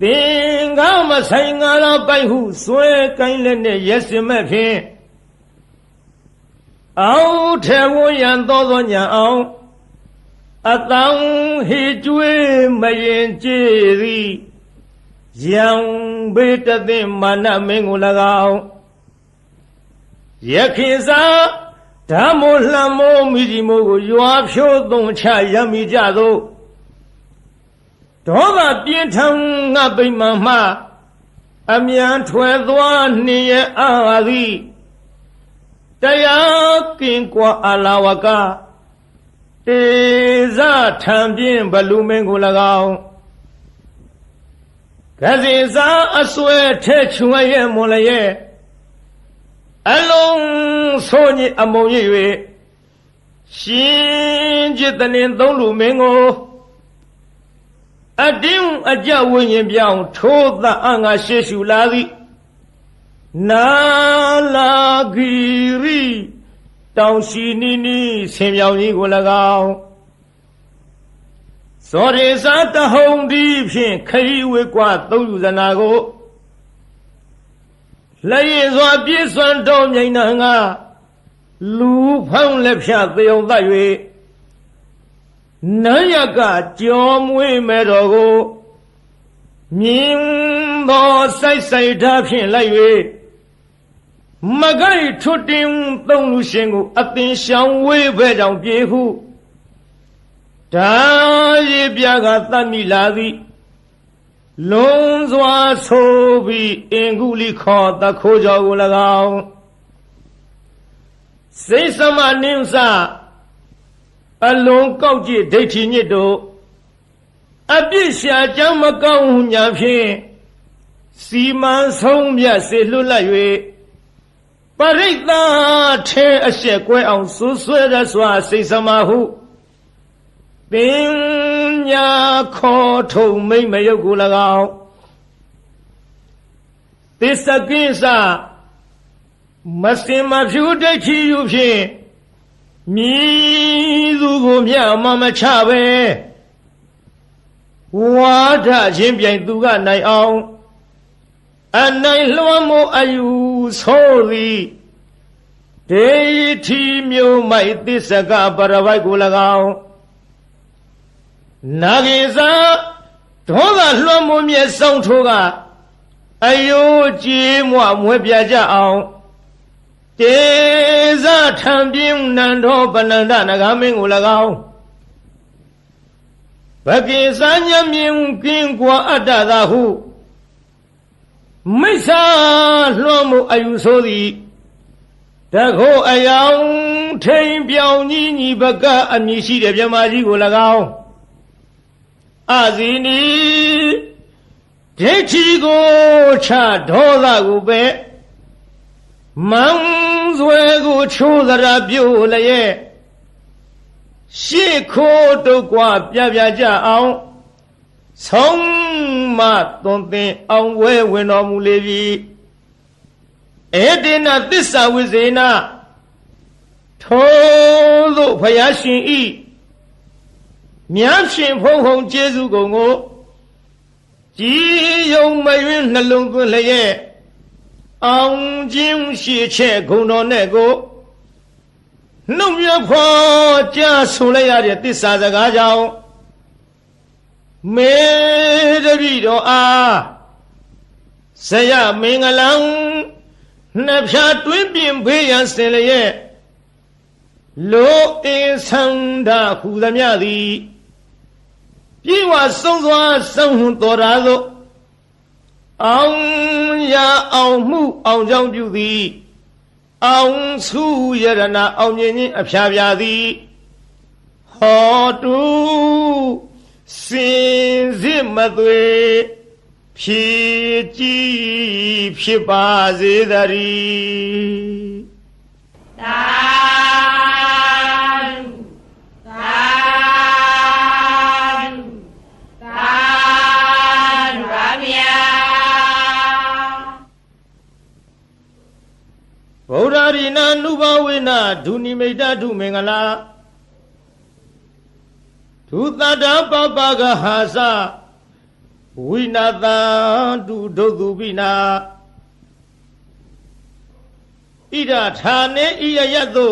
သင်္ကာမဆိုင်ငါလာပိုက်ဟုဆွဲကိုင်းလက်နဲ့ရက်စင်မဲ့ဖြင့်အောက်ထဲဝရန်သောညာအောင်အတောင်ဟိကျွေးမရင်ကြည်သည်ယံဘေတသိမာနမင်းကို၎င်းယခိစာဓမ္မိုလှမိုးမိကြီးမိုးကိုရွာဖြိုးသွန်ချရမိကြသောဒေါသပြင်းထန်ငါပိမှန်မှအမြန်ထွယ်သွားနှင်ရအာသည်တရားကင်ကွာအလာဝကတေဇထံပြင်းဘလူမင်းကို၎င်းကစီစာအဆွဲထဲချွေရဲ့မွန်လျက်အလုံးဆိုညအမုံရ၍ရှင်จิตနှင့်သုံးလူမင်းကိုအတင်းအကြဝိညာဉ်ပြောင်းထိုးသအငါရှေ့ရှုလာသည်နာလာဂီရီတောင်ရှိနီနီဆင်မြောင်ကြီးကို၎င်းစောရေစာတဟုံဒီဖြင့်ခရီးဝေကွာသုံးယူဇနာကိုလက်ရည်စွာပြည့်စွန်တော်မြိန်နာငါလူဖောင်းလက်ဖြတ်သေုံသတ်၍နန်းရကကြောမွေးမဲ့တော်ကိုမြင်သောစိုက်စိုက်ထားဖြင့်လိုက်၍မကိုက်ထွတ်တင်သုံးလူရှင်ကိုအသင်ရှောင်ဝေးဘဲကြောင့်ပြေဟုဒါရည်ပြကသတ်မိလာသည်လုံးစွာဆိုပြီးအင်္ဂုလိခောတခိုးကြောကို၎င်းစိတ်သမနိစ္စအလုံးကောက်ကြည့်ဒိဋ္ဌိညစ်တို့ အပြစ်ရှာကြောင့်မကောင်းညာဖြင့်စီမံဆုံးမြတ်စေလွတ်လပ်၍ပရိသတ်ထဲအရှက်ကွဲအောင်ဆူဆွဲရစွာစိတ်စမဟုပညာခေါ်ထုံမိတ်မယုတ်ကို၎င်းသစ္စကိစ္စမစင်မဖြူဒိဋ္ဌိယူဖြင့်မြည်သူကိုမြတ်မချပဲဝါဒချင်းပြိုင်သူကနိုင်အောင်အနိုင်လွှမ်းမိုးအယူဆိုသည်ဒေထီမျိုးမိုက်သစ္စကပရဝိုက်ကို၎င်းနာဂိစာဒေါသလွှမ်းမိုးမြဲဆောင်ထိုးကအယိုးကြည်မွမွဲပြကြအောင်တေဇထံပြင်းနန္ဒောပနန္ဒနဂမင်းကို၎င်းဘကိစာညမြင်ကင်းကွာအတ္တသာဟုမိစ္ဆာလွှမ်းမိုးအယူဆိုသည်တခိုးအယောင်ထိန်ပြောင်ကြီးညီဘကအမည်ရှိတဲ့မြမကြီးကို၎င်းအဇီနီဒိဋ္ဌိကိုချဒေါသကိုပဲမန်းဆွဲကိုချိုးသရာပြုတ်လျက်ရှေ့ခိုးတုတ်ကွာပြပြကြအောင်ဆုံးမသွန်သင်အောင်ဝဲဝင်တော်မူလေပြီဧတေနသစ္စာဝိဇေနထိုသို့ဘုရားရှင်ဤမြတ်ရှင်ဖုံဖုံကျေးဇူးကုန်ကိုကြည်ယုံမယွင်းနှလုံးသွင်းလျက်အောင်ခြင်းရှိချက်ဂုဏ်တော်နဲ့ကိုနှုတ်မြဖော်ကြားဆိုလိုက်ရတဲ့သစ္စာစကားကြောင့်မေတ္တိတော်အားဇယမင်္ဂလံနှဖြာတွင်းပြင်ဖေးရန်စင်လျက်လိုအင်းဆန္ဒဟူသမျှသည်ပြေဝဆုံးစွာဆုံးဟုတော်ရာသို့အောင်ရအောင်မှုအောင်ကြောင့်ပြုသည်အောင်စုယရဏအောင်မြင်ခြင်းအဖျားပြသည်ဟောတုစင်စစ်မသွေဖြည့်ကြည်ဖြစ်ပါစေသတည်းသာဗုဒ္ဓရိနာနုဘဝေနဒုနိမိတ်တုမင်္ဂလာဒုသတ္တပပကဟာသဝိနာတံတုဒုသုပိနာဣဒထာနေဣယယတု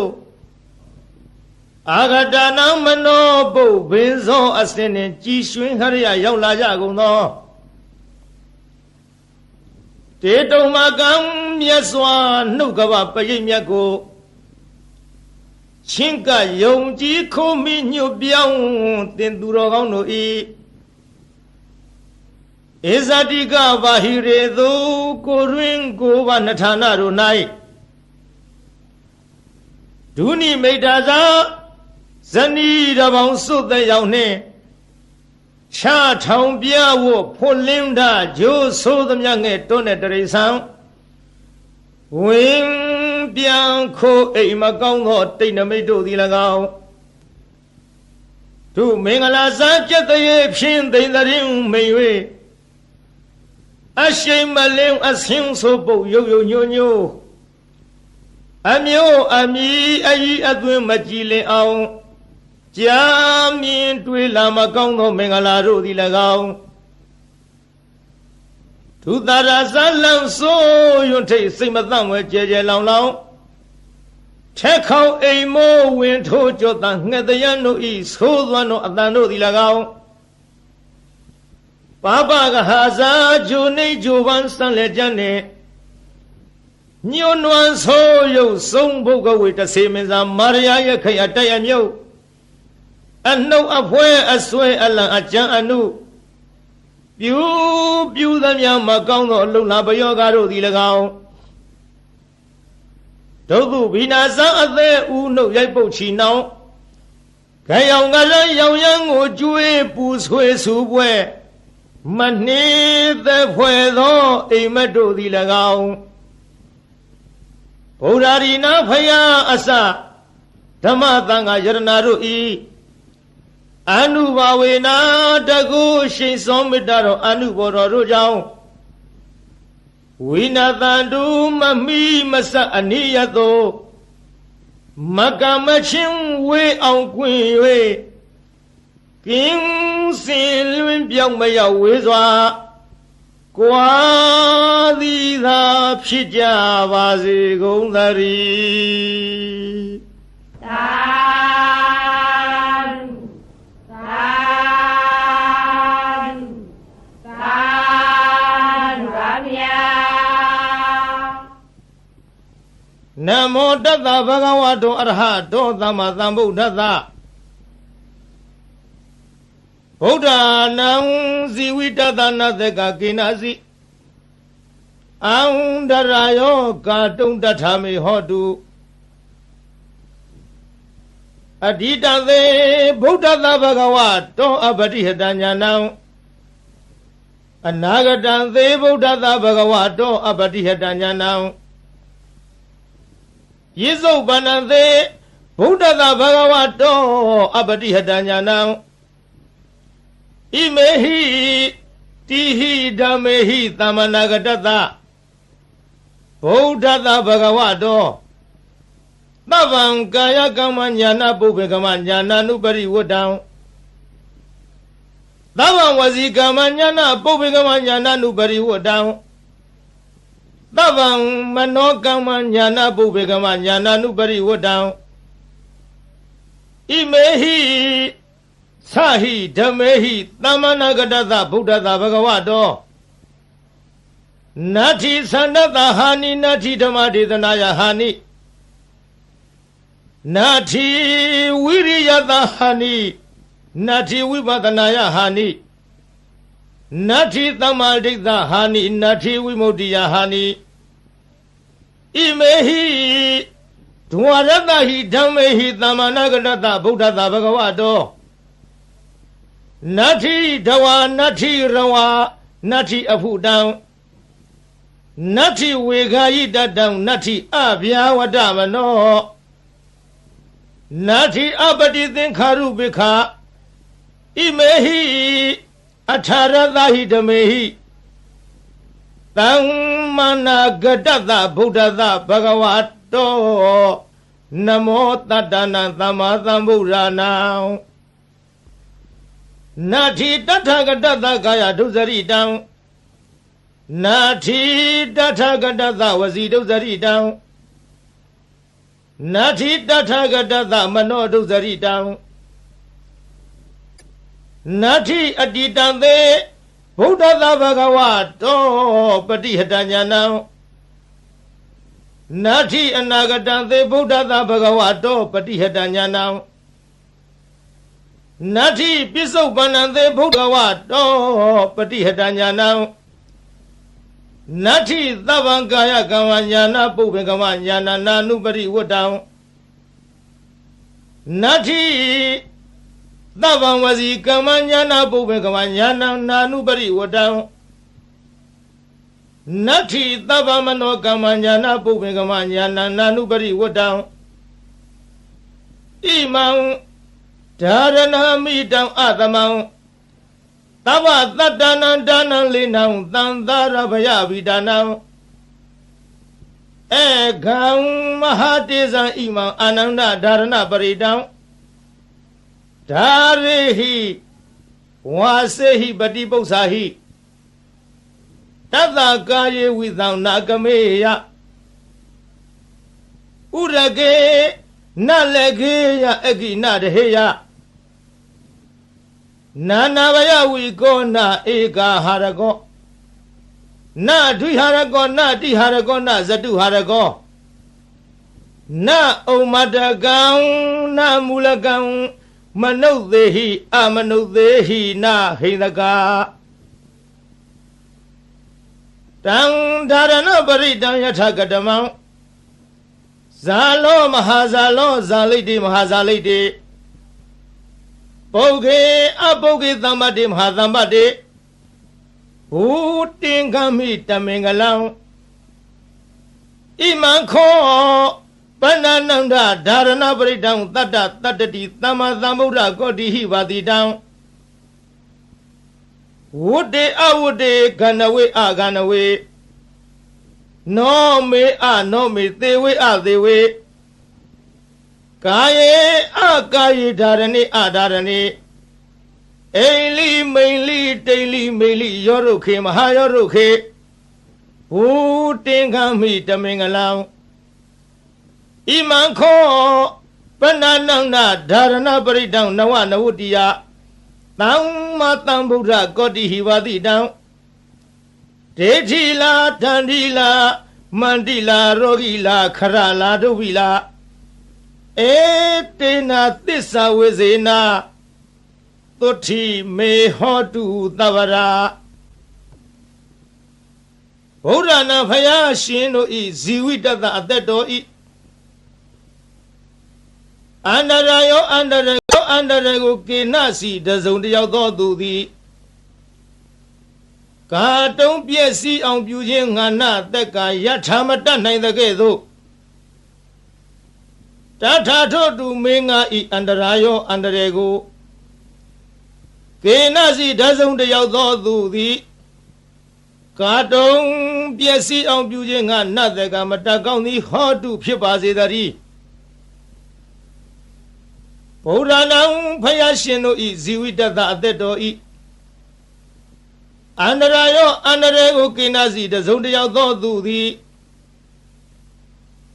အာဂတနာမနောပုဗ္ဗင်ဇောအစင်နှင့်ကြည်ရွှင်ခရယရောက်လာကြကုန်သောတေတုံမကံမြတ်စွာနှုတ်ကပပရိတ်မြတ်ကိုချင်းကယုံကြည်ခိုးမိညွတ်ပြောင်းတင်သူတော်ကောင်းတို့ဤဧဇတိကဘာဟိရေသူကိုရင်းကိုဘာနထာနာတို့၌ဒုနိမိတ်တာသာဇနီးတပေါင်းစွတ်တဲ့ရောက်နှင့်ချထောင်ပြဝဖွလင်းတာဂျိုးဆိုးသမျှငဲ့တွန်းတဲ့တရိษံဝင်းပြန်ခိုးအိမ်မကောင်းသောတိတ်နမိတ်တို့သည်၎င်းသူမင်္ဂလာစားကျက်တဲ့ဖြင့်သိမ့်တဲ့မိန်၍အရှိန်မလင်းအဆင်းဆိုပုတ်ရုပ်ရုပ်ညို့ညို့အမျိုးအမီအကြီးအသွင်းမကြည်လင်အောင်ကြာမြင်တွေ့လာမကောင်းသောမင်္ဂလာတို့သည်၎င်းဒုသရဇလံဆိုးရွံ့ထိတ်စိတ်မသန့်ဝဲကြဲကြဲလောင်လောင်ထက်ခေါင်အိမ်မိုးဝင်ထိုးကြောတန်ငှက်တရန်တို့ဤဆိုးသွမ်းသောအတန်တို့သည်၎င်းပပကဟာဇာဂျိုနေဂျိုပန်းစံလက်ကျန်နှင့်ညွန်းနွမ်းဆိုးရုပ်ဆုံးဘုတ်ကဝေတဆေမင်းစာမာရယာရဲ့ခရတိုက်အမြုပ်အနှုတ်အဖွဲအဆွဲအလံအကြံအနုပြူသမျှမကောင်းသောအလုံလာပယောဂါတို့သည်၎င်းဒုက္ခဘိနာဇံအသက်ဦးနှုတ်ရိုက်ပုတ်ချီနှောင်း Gayong galang yang ujui puswe subwe Mani the puedo imadu di lagaw Purarina phaya asa Dhamatanga yarnaru I Anubawena dagu shin somidaro anuboro jaw Winatandu mami masa aniyato Makamachin we ang we King Silwin Biang Maya Wizwa Kwa di da pshija vazi gundari Namo Tassa Bhagavato Arahato Samma Sambuddhassa Buddha Nang Sivitatana Theka Kinasi Aundarayo Katung Tathami Hotu Adita De Buddha Bhagavato Abadihatanyanam Anagata De Buddha Bhagavato Abadihatanyanam Yeso Banande Buddha Bhagavato Abadihatanyanam Imehi Tihi Damehi Tamanagatata Buddha Bhagavato Bhavam Kaya Kamanyana Bhubekamanyana Nupari Wadam Bhavam Vasi Kamanyana Bhubekamanyana Nupari Wadam Bhavam Manokamanyana Bhubekamanyana Nupari Wadam Imehi Sahi Dhamehi Tamanagatata Buddha Bhagavato Nati Sandata Hani Nati Dhamadithanaya Hani Nati Viriyata Hani Nati Vipadanaya Hani Nati Tamaditha Hani Nati Vimodiya Hani Imehi Dwaratahi Dhamehi Tamanagatata Buddha Bhagavato Nati Dawa Nati Rawa Nati Abhudam Nati Vegayitadam Nati Abhyawadamano Nati Abadithinkharu Bikha Imehi Atharadahi Dhamehi Tammanagatata Buddha Bhagavato Namo Tattana Samma Sambuddhanam Nati Tathagata Kaya Dusaritam Nati Tathagata Vasi Dusaritam Nati Tathagata Mano Dusaritam Nati Aditante Buddha Bhagavato Patihatanyanam Nati Anagatante Buddha Bhagavato Patihatanyanam Nati Pisopanante Bhagavato Patihatanyanam Nati Tavankaya Kamanyana Bhubekamanyana Nanupari Wadam Nati Tavanvasi Kamanyana Bhubekamanyana Nanupari Wadam Nati Tavamano Kamanyana Bhubekamanyana Nanupari Wadam Imam Dharana Midam Adamam Tava Tattana Dana Linam Tandara Bhayavidanam Ekam Mahatesa Imam Ananda Dharana Paridam Dharehi Vasehi Bhatipausahi Tata Kaye Vidam Nagameya Urage Nalegeya Egi Nadeheya Nanavaya Vigona Eka Harago Na Dviharago Na Diharago Na Zatuharago Na Omadagam Na Mulagam Manodehi Amanodehi Na Hinaga Tang Dharana Paridam Yathagadamam Zalo Mahazalo Zalidi Mahazalidi ပုဂ္ဂေအပုဂ္ဂေသမ္ပတိမဟာသမ္ပတိဘူတင်ကမိတမင်္ဂလံဣမံခောပဏ္ဏနန္ဒဓာရဏပရိတံတတ္တတတ္တိသမ္မာသမ္ဗုဒ္ဓကောတိဟိပါတိတံဝုတေအဝုတေကဏဝေအကဏဝေနောမေအနောမေသေဝေအသေဝေကာယေအကာယေဓာရဏိအဓာရဏိအိလိမိန်လိတိလိမိလိယောရုခေမဟာယောရုခေဘူတင်ခံမိတမင်္ဂလံဣမံခောပဏ္ဏနန္ဒဓာရဏပရိတံနဝနဝတ္တိယသမ္မာသမ္ဗုဒ္ဓကောတိဟိဝတိတံဒေထိလာတန္တိလာမန္တိလာရောဂိလာခရလာဒုဝိလာဧတေနာသစ္စာဝေဇေနာသုတိမေဟောတုသဗ္ဗရာဗုဒ္ဓနာဖယားရှင်တို့ဤဇီဝိတတအသက်တော်ဤအန္တရာယောအန္တရယောအန္တရကိုကေနစီတစုံတယောက်သောသူသည်ကာတုံးပြည့်စည်အောင်ပြုခြင်းငါနတက်ကယထာမတတ်နိုင်တဲ့ကဲ့သို့တထာထောတုမေငါဤအန္တရာယောအန္တရေကိုကေနစီတစုံတယောက်သောသူသည်ကာတုံးပြည့်စည်အောင်ပြုခြင်းငါနတက်ကမတတ်ကောင်းသည်ဟောတုဖြစ်ပါစေတည်းဗုဒ္ဓနာဖယားရှင်တို့ဤဇီဝိတတအသက်တော်ဤအန္တရာယောအန္တရေကိုကိနာစီတစုံတယောက်သောသူသည်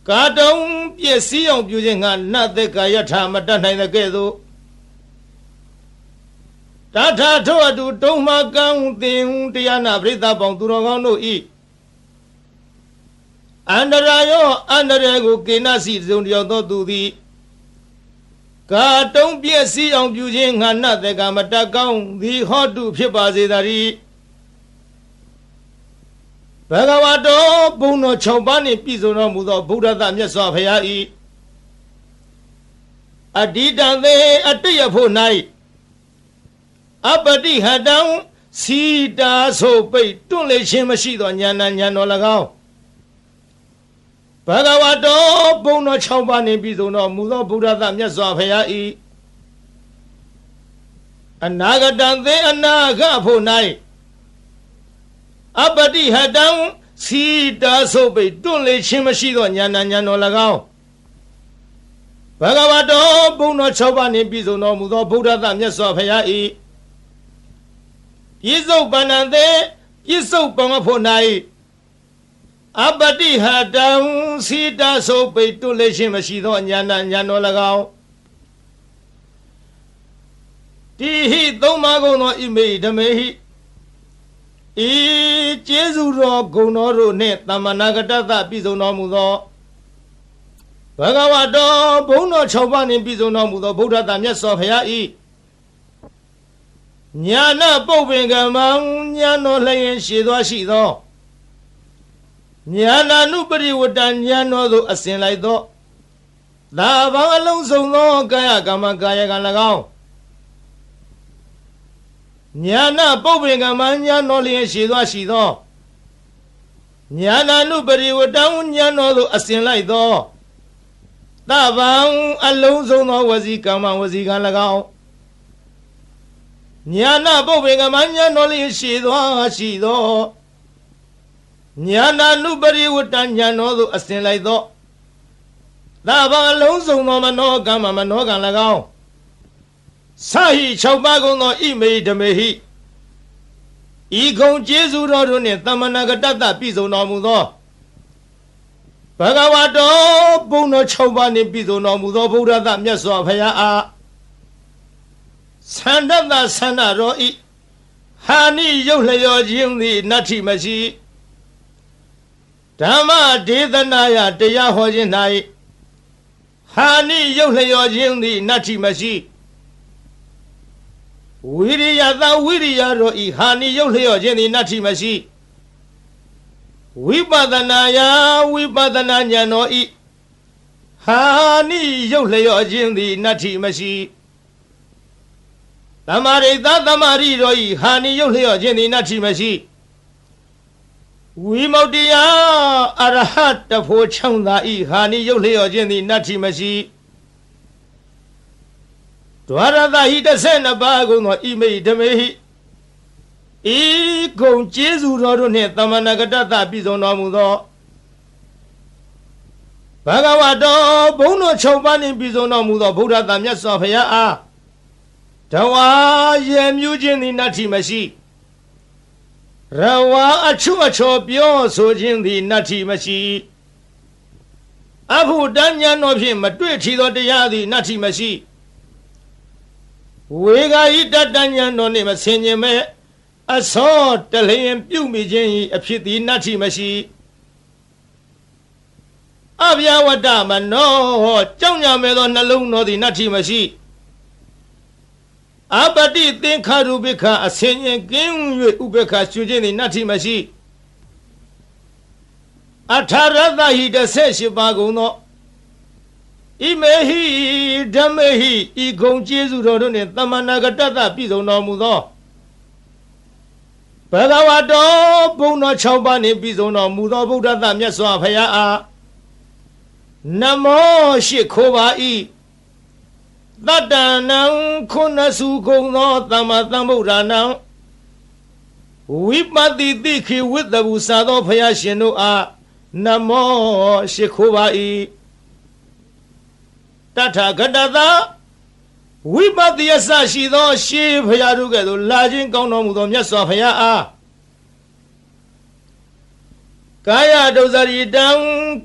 ကာတုံးပြည့်စည်အောင်ပြုခြင်းငါနတ်သက်ကာယထာမတတ်နိုင်တဲ့ကဲ့သို့တထာထောအတူတုံးမကံသင်တရားနာပရိသတ်ပေါင်းသူတော်ကောင်းတို့ဤအန္တရာယောအန္တရေကိုကိနာစီတစုံတယောက်သောသူသည်ကာတုံးပြည့်စည်အောင်ပြုခြင်းငါနတ်သက်ကာမတတ်ကောင်းသည်ဟောတုဖြစ်ပါစေတည်းဘဂဝါတော်ဘုံတော်6ပါးနှင့်ပြည့်စုံတော်မူသောဗုဒ္ဓသမြတ်စွာဘုရား၏အတ္တိတံသေအတ္တယဖို့၌အပတိဟတံစီတာဆိုပိတ်တွန့်လေခြင်းမရှိသောဉာဏ်ဉာဏ်တော်၎င်းဘဂဝါတော်ဘုံတော်6ပါးနှင့်ပြည့်စုံတော်မူသောဗုဒ္ဓသမြတ်စွာဘုရား၏အနာဂတံသေအနာဂဖို့၌အပတိဟတံစီတာဆိုပိတ်တွန့်လေခြင်းမရှိသောဉာဏ်ဉာဏ်တော်၎င်းဘဂဝါတော်ဘုံတော်6ပါးနှင့်ပြည့်စုံတော်မူသောဗုဒ္ဓသမြတ်စွာဘုရား၏ပြစ္ဆုတ်ပန္နသေပြစ္ဆုတ်ပံဖို့၌အပတိဟတံစီတာဆိုပိတ်တွန့်လေခြင်းမရှိသောဉာဏ်ဉာဏ်တော်၎င်းတိဟိသုံးပါးကုန်သောဣမေဓမေဟိဤကျေးဇူးတော်ဂုဏ်တော်တို့နှင့်သမ္မာနာဂတသပြည့်စုံတော်မူသောဘဂဝါတော်ဘုံတော်6ပါးနှင့်ပြည့်စုံတော်မူသောဗုဒ္ဓသာမြတ်စွာဘုရား၏ညာနာပုပ္ပင်ကမံညာတော်လျင်ရှည်သွားရှိသောညာနာနုပရိဝတ္တညာတော်သို့အစဉ်လိုက်သောသာဘောင်အလုံးစုံသောကာယကမ္မကာယကံ၎င်းညာနာပုပ္ပင်ကမညာတော်လျင်ရှည်သွားရှိသောညာနာနုပရိဝတ္တညာတော်သို့အစဉ်လိုက်သောသဗ္ဗံအလုံးစုံသောဝစီကမ္မဝစီကံ၎င်းညာနာပုပ္ပင်ကမညာတော်လျင်ရှည်သွားရှိသောညာနာနုပရိဝတ္တညာတော်သို့အစဉ်လိုက်သောသဗ္ဗံအလုံးစုံသောမနောကမ္မမနောကံ၎င်းစာဟိ6ပါးကုန်သောဣမေဓမေဟိဤကုံကျေးဇူးတော်တို့နှင့်သမ္မာနာဂတတပြည့်စုံတော်မူသောဘဂဝါတော်ဘုံတော်6ပါးနှင့်ပြည့်စုံတော်မူသောဗုဒ္ဓသမြတ်စွာဘုရားအားသန္တတသန္တရောဤဟာနိရုပ်လျော်ခြင်းသည်နတ္ထိမရှိဓမ္မဒေသနာယတရားဟောခြင်း၌ဟာနိရုပ်လျော်ခြင်းသည်နတ္ထိမရှိဝိရိယသဝိရိယတို့ဤဟာနိရုပ်လျော့ခြင်းသည်နတ္ထိမရှိဝိပဿနာယဝိပဿနာဉာဏ်တော်ဤဟာနိရုပ်လျော့ခြင်းသည်နတ္ထိမရှိ မာရိသသမာရိတော်ဤဟာနိယုတ်လျော့ခြင်းသည်နတ္ထိမရှိဝိမု ക്തി ယအရဟတဖို့ချောင်းသာဤဟာနိယုတ်လျော့ခြင်းသည်နတ္ထိမရှိဒွါရသဟိ12ပါးကုန်သောဣမိဓမေဟိဤကုံကျေးဇူးတော်တို့နှင့်သမဏဂတသပြည့်စုံတော်မူသောဘဂဝါတော်ဘုန်းတော်6ပါးနှင့်ပြည့်စုံတော်မူသောဗုဒ္ဓသာမြတ်စွာဘုရားအားတဝါယေမြူးခြင်းသည်နတ္ထိမရှိရဝါအချွတ်အချော်ပြောဆိုခြင်းသည်နတ္ထိမရှိအဖို့တဉာဏ်တော်ဖြင့်မတွေ့ထီသောတရားသည်နတ္ထိမရှိဝေဂာဟိတတဉာဏ်တော်နှင့်မဆင်ခြင်မဲ့အစောတလျင်ပြုမိခြင်း၏အဖြစ်သည်နတ္ထိမရှိအဗျာဝတ္တမနောကြောင့်ညာမဲ့သောနှလုံးတော်သည်နတ္ထိမရှိအပတိသင်္ခါရုပိခအဆင်ញင်ကင်း၍ဥပေက္ခရှုခြင်းသည်နတ္ထိမရှိအထာရသဟိ18ပါးကုန်သောဣမေဟိဓမ္မေဟိဤဂုံကျေးဇူးတော်တို့နှင့်သမဏဂတသပြည့်စုံတော်မူသောဘဂဝါတော်ဘုန်းတော်6ပါးနှင့်ပြည့်စုံတော်မူသောဗုဒ္ဓသမြတ်စွာဘုရားအားနမောရှိခိုးပါ၏တတ္တနံခုနစုကုန်သောသမ္မာသမ္ဗုဒ္ဓနာဝိပတိတိခိဝိတ္တဘူစာသောဘုရားရှင်တို့အားနမောရှိခိုးပါ၏တထာဂတသာဝိပတိယဆရှိသောရှေးဘုရားတို့ကဲ့သို့လာခြင်းကောင်းတော်မူသောမြတ်စွာဘုရားအားကာယဒုစရိတံ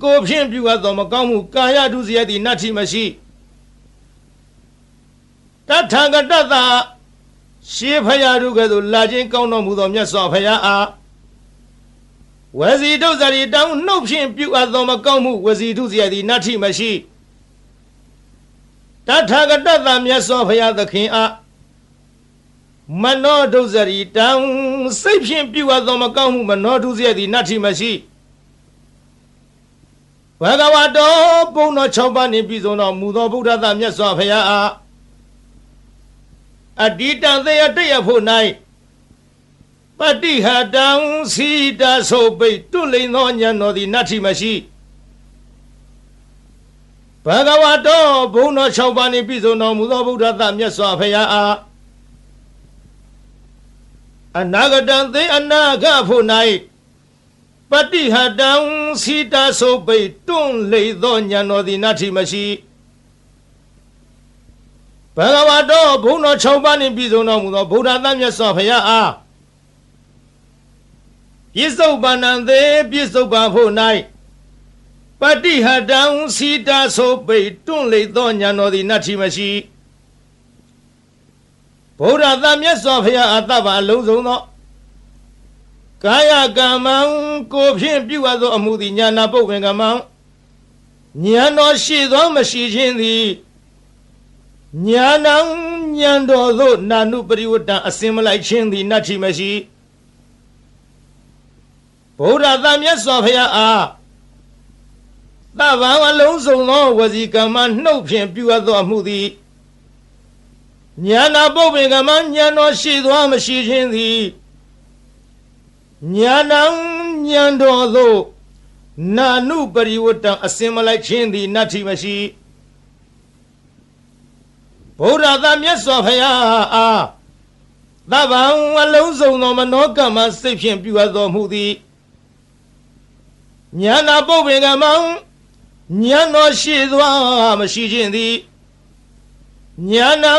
ကိုဖြင့်ပြုအပ်သောမကောင်းမှုကာယဒုစရိုက်သည်နတ္ထိမရှိတထာဂတသာရှေးဘုရားတို့ကဲ့သို့လာခြင်းကောင်းတော်မူသောမြတ်စွာဘုရားအားဝစီဒုစရိတံနှုတ်ဖြင့်ပြုအပ်သောမကောင်းမှုဝစီဒုစရိုက်သည်နတ္ထိမရှိတထာဂတသာမြတ်စွာဘုရားသခင်အားမနောဒုစရိတံစိတ်ဖြင့်ပြုအပ်သောမကောင်းမှုမနောဒုစရိုက်သည်နတ္ထိမရှိဘဂဝါတော်ဘုန်းတော်6ပါးနှင့်ပြည့်စုံတော်မူသောဗုဒ္ဓသာမြတ်စွာဘုရားအားအတ္တိတံသေယတရဖို့၌ပတိဟတံစီတာဆိုပိတ်တွလိန်သောဉာဏ်တော်သည်နတ္ထိမရှိဘဂဝါတော်ဘုန်းတော်6ပါးနှင့်ပြည့်စုံတော်မူသောဗုဒ္ဓသာမြတ်စွာဘုရားအားအနာဂတံသေအနာဂဖို့၌ပတိဟတံစီတာဆိုပိတ်တွလိန်သောဉာဏ်တော်သည်နတ္ထိမရှိဘဂဝါတော်ဘုန်းတော်6ပါးနှင့်ပြည့်စုံတော်မူသောဗုဒ္ဓသာမြတ်စွာဘုရားအားပြစ္ဆုတ်ပန္နံသေပြစ္ဆုတ်ပန်ဖို့၌ပတိဟတံစီတာဆိုပိတ်တွလိန်သောဉာဏ်တော်သည်နတ္ထိမရှိဗုဒ္ဓသာမြတ်စွာဘုရားအတ္တပါအလုံးစုံသောကာယကမ္မံကိုဖြင့်ပြုအပ်သောအမှုသည်ဉာဏပုပ္ပင်ကမ္မံဉာဏ်တော်ရှိသောမရှိခြင်းသည်ဉာဏံဉာဏ်တော်သို့နာနုပရိဝတ္တအစင်မလိုက်ခြင်းသည်နတ္ထိမရှိဗုဒ္ဓသာမြတ်စွာဘုရားအားသဗ္ဗံအလုံးစုံသောဝစီကမ္မနှုတ်ဖြင့်ပြုအပ်သောအမှုသည်ဉာဏပုပ္ပင်ကမ္မဉာဏ်တော်ရှိသောမရှိခြင်းသည်ဉာဏံဉာဏ်တော်သို့နာနုပရိဝတ္တအစင်မလိုက်ခြင်းသည်နတ္ထိမရှိဗုဒ္ဓသာမြတ်စွာဘုရားအားသဗ္ဗံအလုံးစုံသောမနောကမ္မစိတ်ဖြင့်ပြုအပ်သောမှုသည်ဉာဏပုပ္ပင်ကမ္မဉာဏ်တော်ရှိသောမရှိခြင်းသည်ဉာဏံ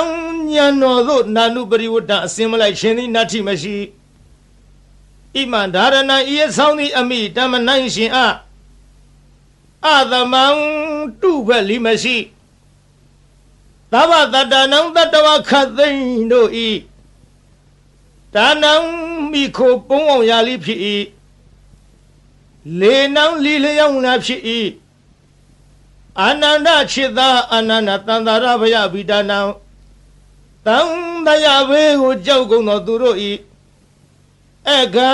ဉာဏ်တော်သို့နာနုပရိဝတ္တအစင်မလိုက်ခြင်းသည်နတ္ထိမရှိဣမံဓာရဏံဤအဆောင်သည်အမိတမနိုင်ရှင်အသမံတုဖက်လီမရှိသဗ္ဗတတ္တနံတတဝခတ်သိမ့်တို့ဤဒါနံမိခိုပုံအောင်ရာလိဖြစ်၏လေနံလီလျောင်းလာဖြစ်၏အာနန္ဒချစ်သာအာနန္ဒတန္တာရဘယဗိဒါနံတံတရာဘေးကိုကြောက်ကုန်သောသူတို့ဤအကံ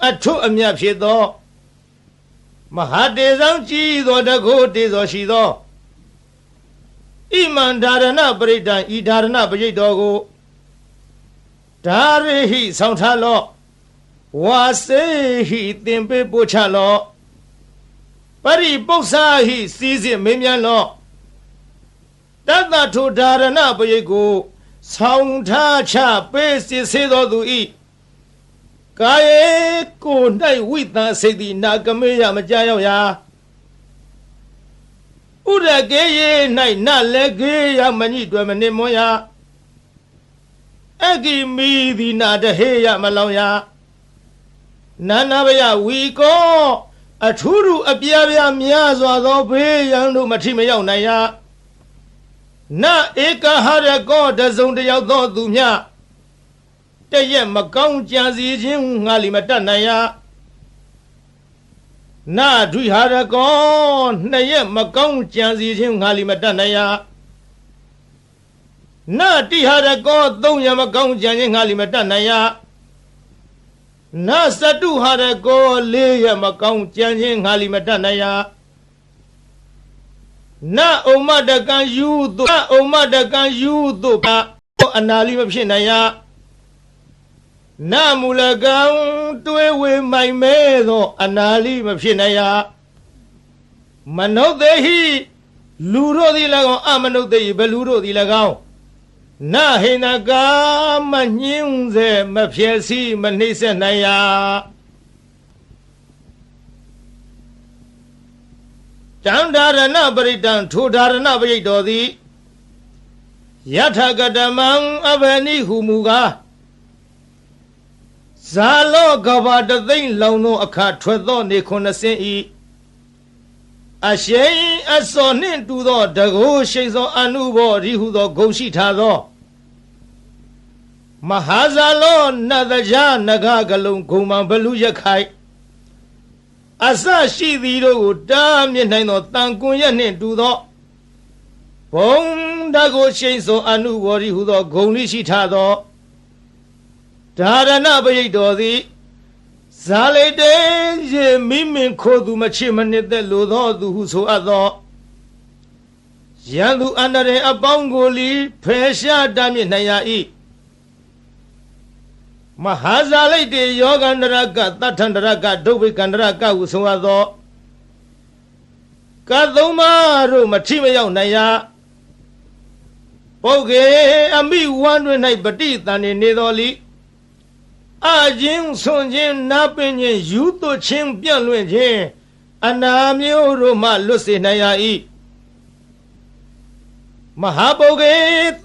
အထုအမြတ်ဖြစ်သောမဟာတေဇံကြည်သောတကုတေဇောရှိသောဣမံဓာရဏပရိဒံဤဓာရဏပရိတ်တော်ကို ဒါရိဟိဆောင်ထားလော့ဝါစေဟိသင်ပေးပို့ချလော့ပရိပု္ပ္ပာဟိစီစစ်မင်းမြန်းလော့တတ္တထိုဒါရဏပရိတ်ကိုဆောင်ထားချပေးစစ်စေတော်သူဤကာယေကို၌ဝိသစိတ်သည်နာကမေယမကြောက်ရာဥရကေယေ၌နလည်းကေယမညိတွယ်မနစ်မွန်ရာအကိမီသည်နာတဟေယမလောင်ရာနာနာဘယဝီကောအထူးထူးအပြားပြားများစွာသောဘေးရန်တို့မထိမရောက်နိုင်ရာနဧကဟရကောတစုံတယောက်သောသူမြတရက်မကောင်းကြံစီခြင်းငါလီမတတ်နိုင်ရာနဒွိဟာရကောနှစ်ရက်မကောင်းကြံစီခြင်းငါလီမတတ်နိုင်ရာနတိဟာရကောသုံးရက်မကောင်းကြံခြင်းငါလီမတတ်နိုင်ရာနစတုဟာရကောလေးရက်မကောင်းကြံခြင်းငါလီမတတ်နိုင်ရာနဩမတကံယူသို့ဩမတကံယူသို့အနာလီမဖြစ်နိုင်ရာနမူလကံတွေးဝေမိုင်မဲသောအနာလီမဖြစ်နိုင်ရာမနုဿေဟိလူတို့သည်၎င်းအမနုဿေဟိဘလူတို့သည်၎င်းနဟိနကာမညင်းစေမဖြစ်စီမနှိမ့်ဆက်နိုင်ရာတံဒါရဏပရိတံထိုဒါရဏပရိတ်တော်သည်ယထကတမံအဘနိဟုမူကားဇာလောကဘာတသိမ့်လောင်သောအခါထွက်သောနေ90ဤအရှိန်အစောနှင့်တူသောတကုရှိန်သောအနုဘောရိဟုသောဂုံရှိထားသောမဟာဇာလောနတကြနဂကလုံးဂုံမံဘလူရခိုင်အစရှိသည်တို့ကိုတားမြစ်နိုင်သောတန်ကွန်ရက်နှင့်တူသောဘုံတကုရှိန်သောအနုဘောရိဟုသောဂုံလိရှိထားသောဒါရဏပရိတ်တော်သည်ဇာလိတေရေမိမင်ခိုသူမချစ်မနစ်သက်လိုသောသူဟုဆိုအပ်သောရန်သူအန္တရာယ်အပေါင်းကိုလီဖယ်ရှားတားမြစ်နိုင်ရ၏မဟာဇာလိတေယောဂန္တရကတထန္တရကဒုဗိကန္တရကဟုဆိုအပ်သောကသုံးပါးတို့မထိမရောက်နိုင်ရပုဂ္ဂေအမိဝမ်းတွင်၌ပฏิတန်နေတော်လီအချင်းဆွန်ခြင်းနာပင်ခြင်းယူသွချင်းပြန့်လွင့်ခြင်းအနာမျိုးတို့မှလွတ်စေနိုင်ရ၏မဟာပုဂ္ဂေ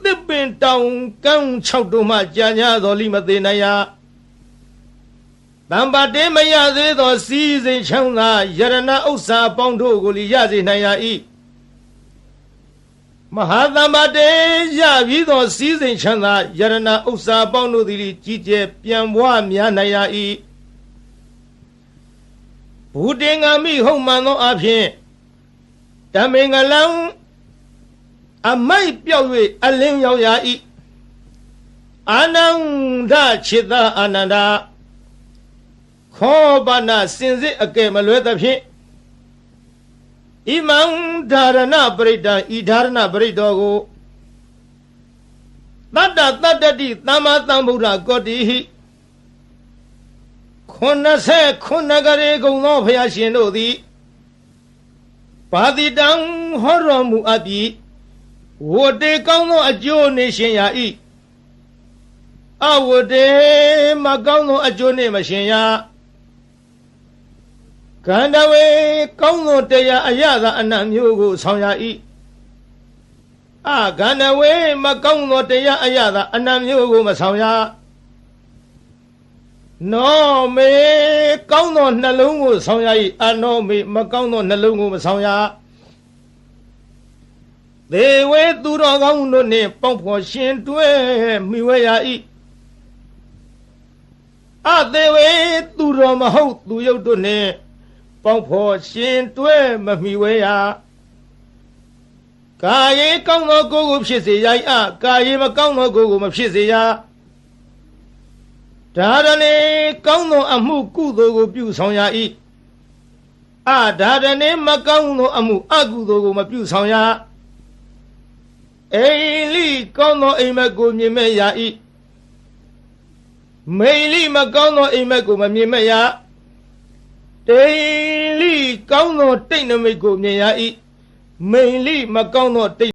သစ်ပင်တောင်ကန်း၆တို့မှကြာညာတော်လိမသေးနိုင်ရတမ္ပတေမရသေးသောစီးစိမ်ချမ်းသာယရဏဥစ္စာပေါင်းတို့ကိုလီရစေနိုင်ရ၏မဟာသမ္ပတေရပြီးသောစီးစိမ်ချမ်းသာယရဏဥစ္စာပေါင်းတို့သည်ကြီးကျယ်ပြန်ပွားများနိုင်ရ၏ဘူတေငါမိဟုတ်မှန်သောအဖြစ်တမင်္ဂလံအမိုက်ပြောက်၍အလင်းရောက်ရ၏အာနန္ဒจิตအာနန္ဒခောပနာစင်စစ်အကဲမလွဲသဖြင့်ဣမံဒါရဏပရိတံဤဒါရဏပရိတောကိုတတ္တတတ္တတိသမ္မာသမ္ဗုဒ္ဓကောတိဟိ89ကရေကုံသောဘုရားရှင်တို့သည်ပါတိတံဟောတော်မူအပ်ပြီးဝတ္တေကောင်းသောအကျိုးနေရှင်ရာ၏အဝတ္တေမကောင်းသောအကျိုးနေမရှင်ရာကန္တဝေကောင်းသောတရားအရသာအနတ်မျိုးကိုဆောင်ရ၏ကန္တဝေမကောင်းသောတရားအရသာအနတ်မျိုးကိုမဆောင်ရနောမေကောင်းသောနှလုံးကိုဆောင်ရ၏အနောမေမကောင်းသောနှလုံးကိုမဆောင်ရသေဝေသူတော်ကောင်းတို့နှင့်ပေါင်းဖော်ရှင်တွဲမိဝဲရ၏အသေဝေသူတော်မဟုတ်သူယုတ်တို့နှင့်ပေါင်းဖော်ရှင်တွဲမမိဝဲရကာယေကောင်းသောကိုယ်ကိုဖြစ်စေရ၏ကာယေမကောင်းသောကိုယ်ကိုမဖြစ်စေရဒါရဏေကောင်းသောအမှုကုသိုလ်ကိုပြုဆောင်ရ၏ဒါရဏေမကောင်းသောအမှုအကုသိုလ်ကိုမပြုဆောင်ရအိလိကောင်းသောအိမ်မက်ကိုမြင်မဲ့ရ၏ မိန်လိမကောင်းသောအိမ်မက်ကိုမမြင်မရတိန်လိကောင်းသောတိတ်နမိတ်ကိုမြင်ရ၏မိန်လိမကောင်းသောတိတ်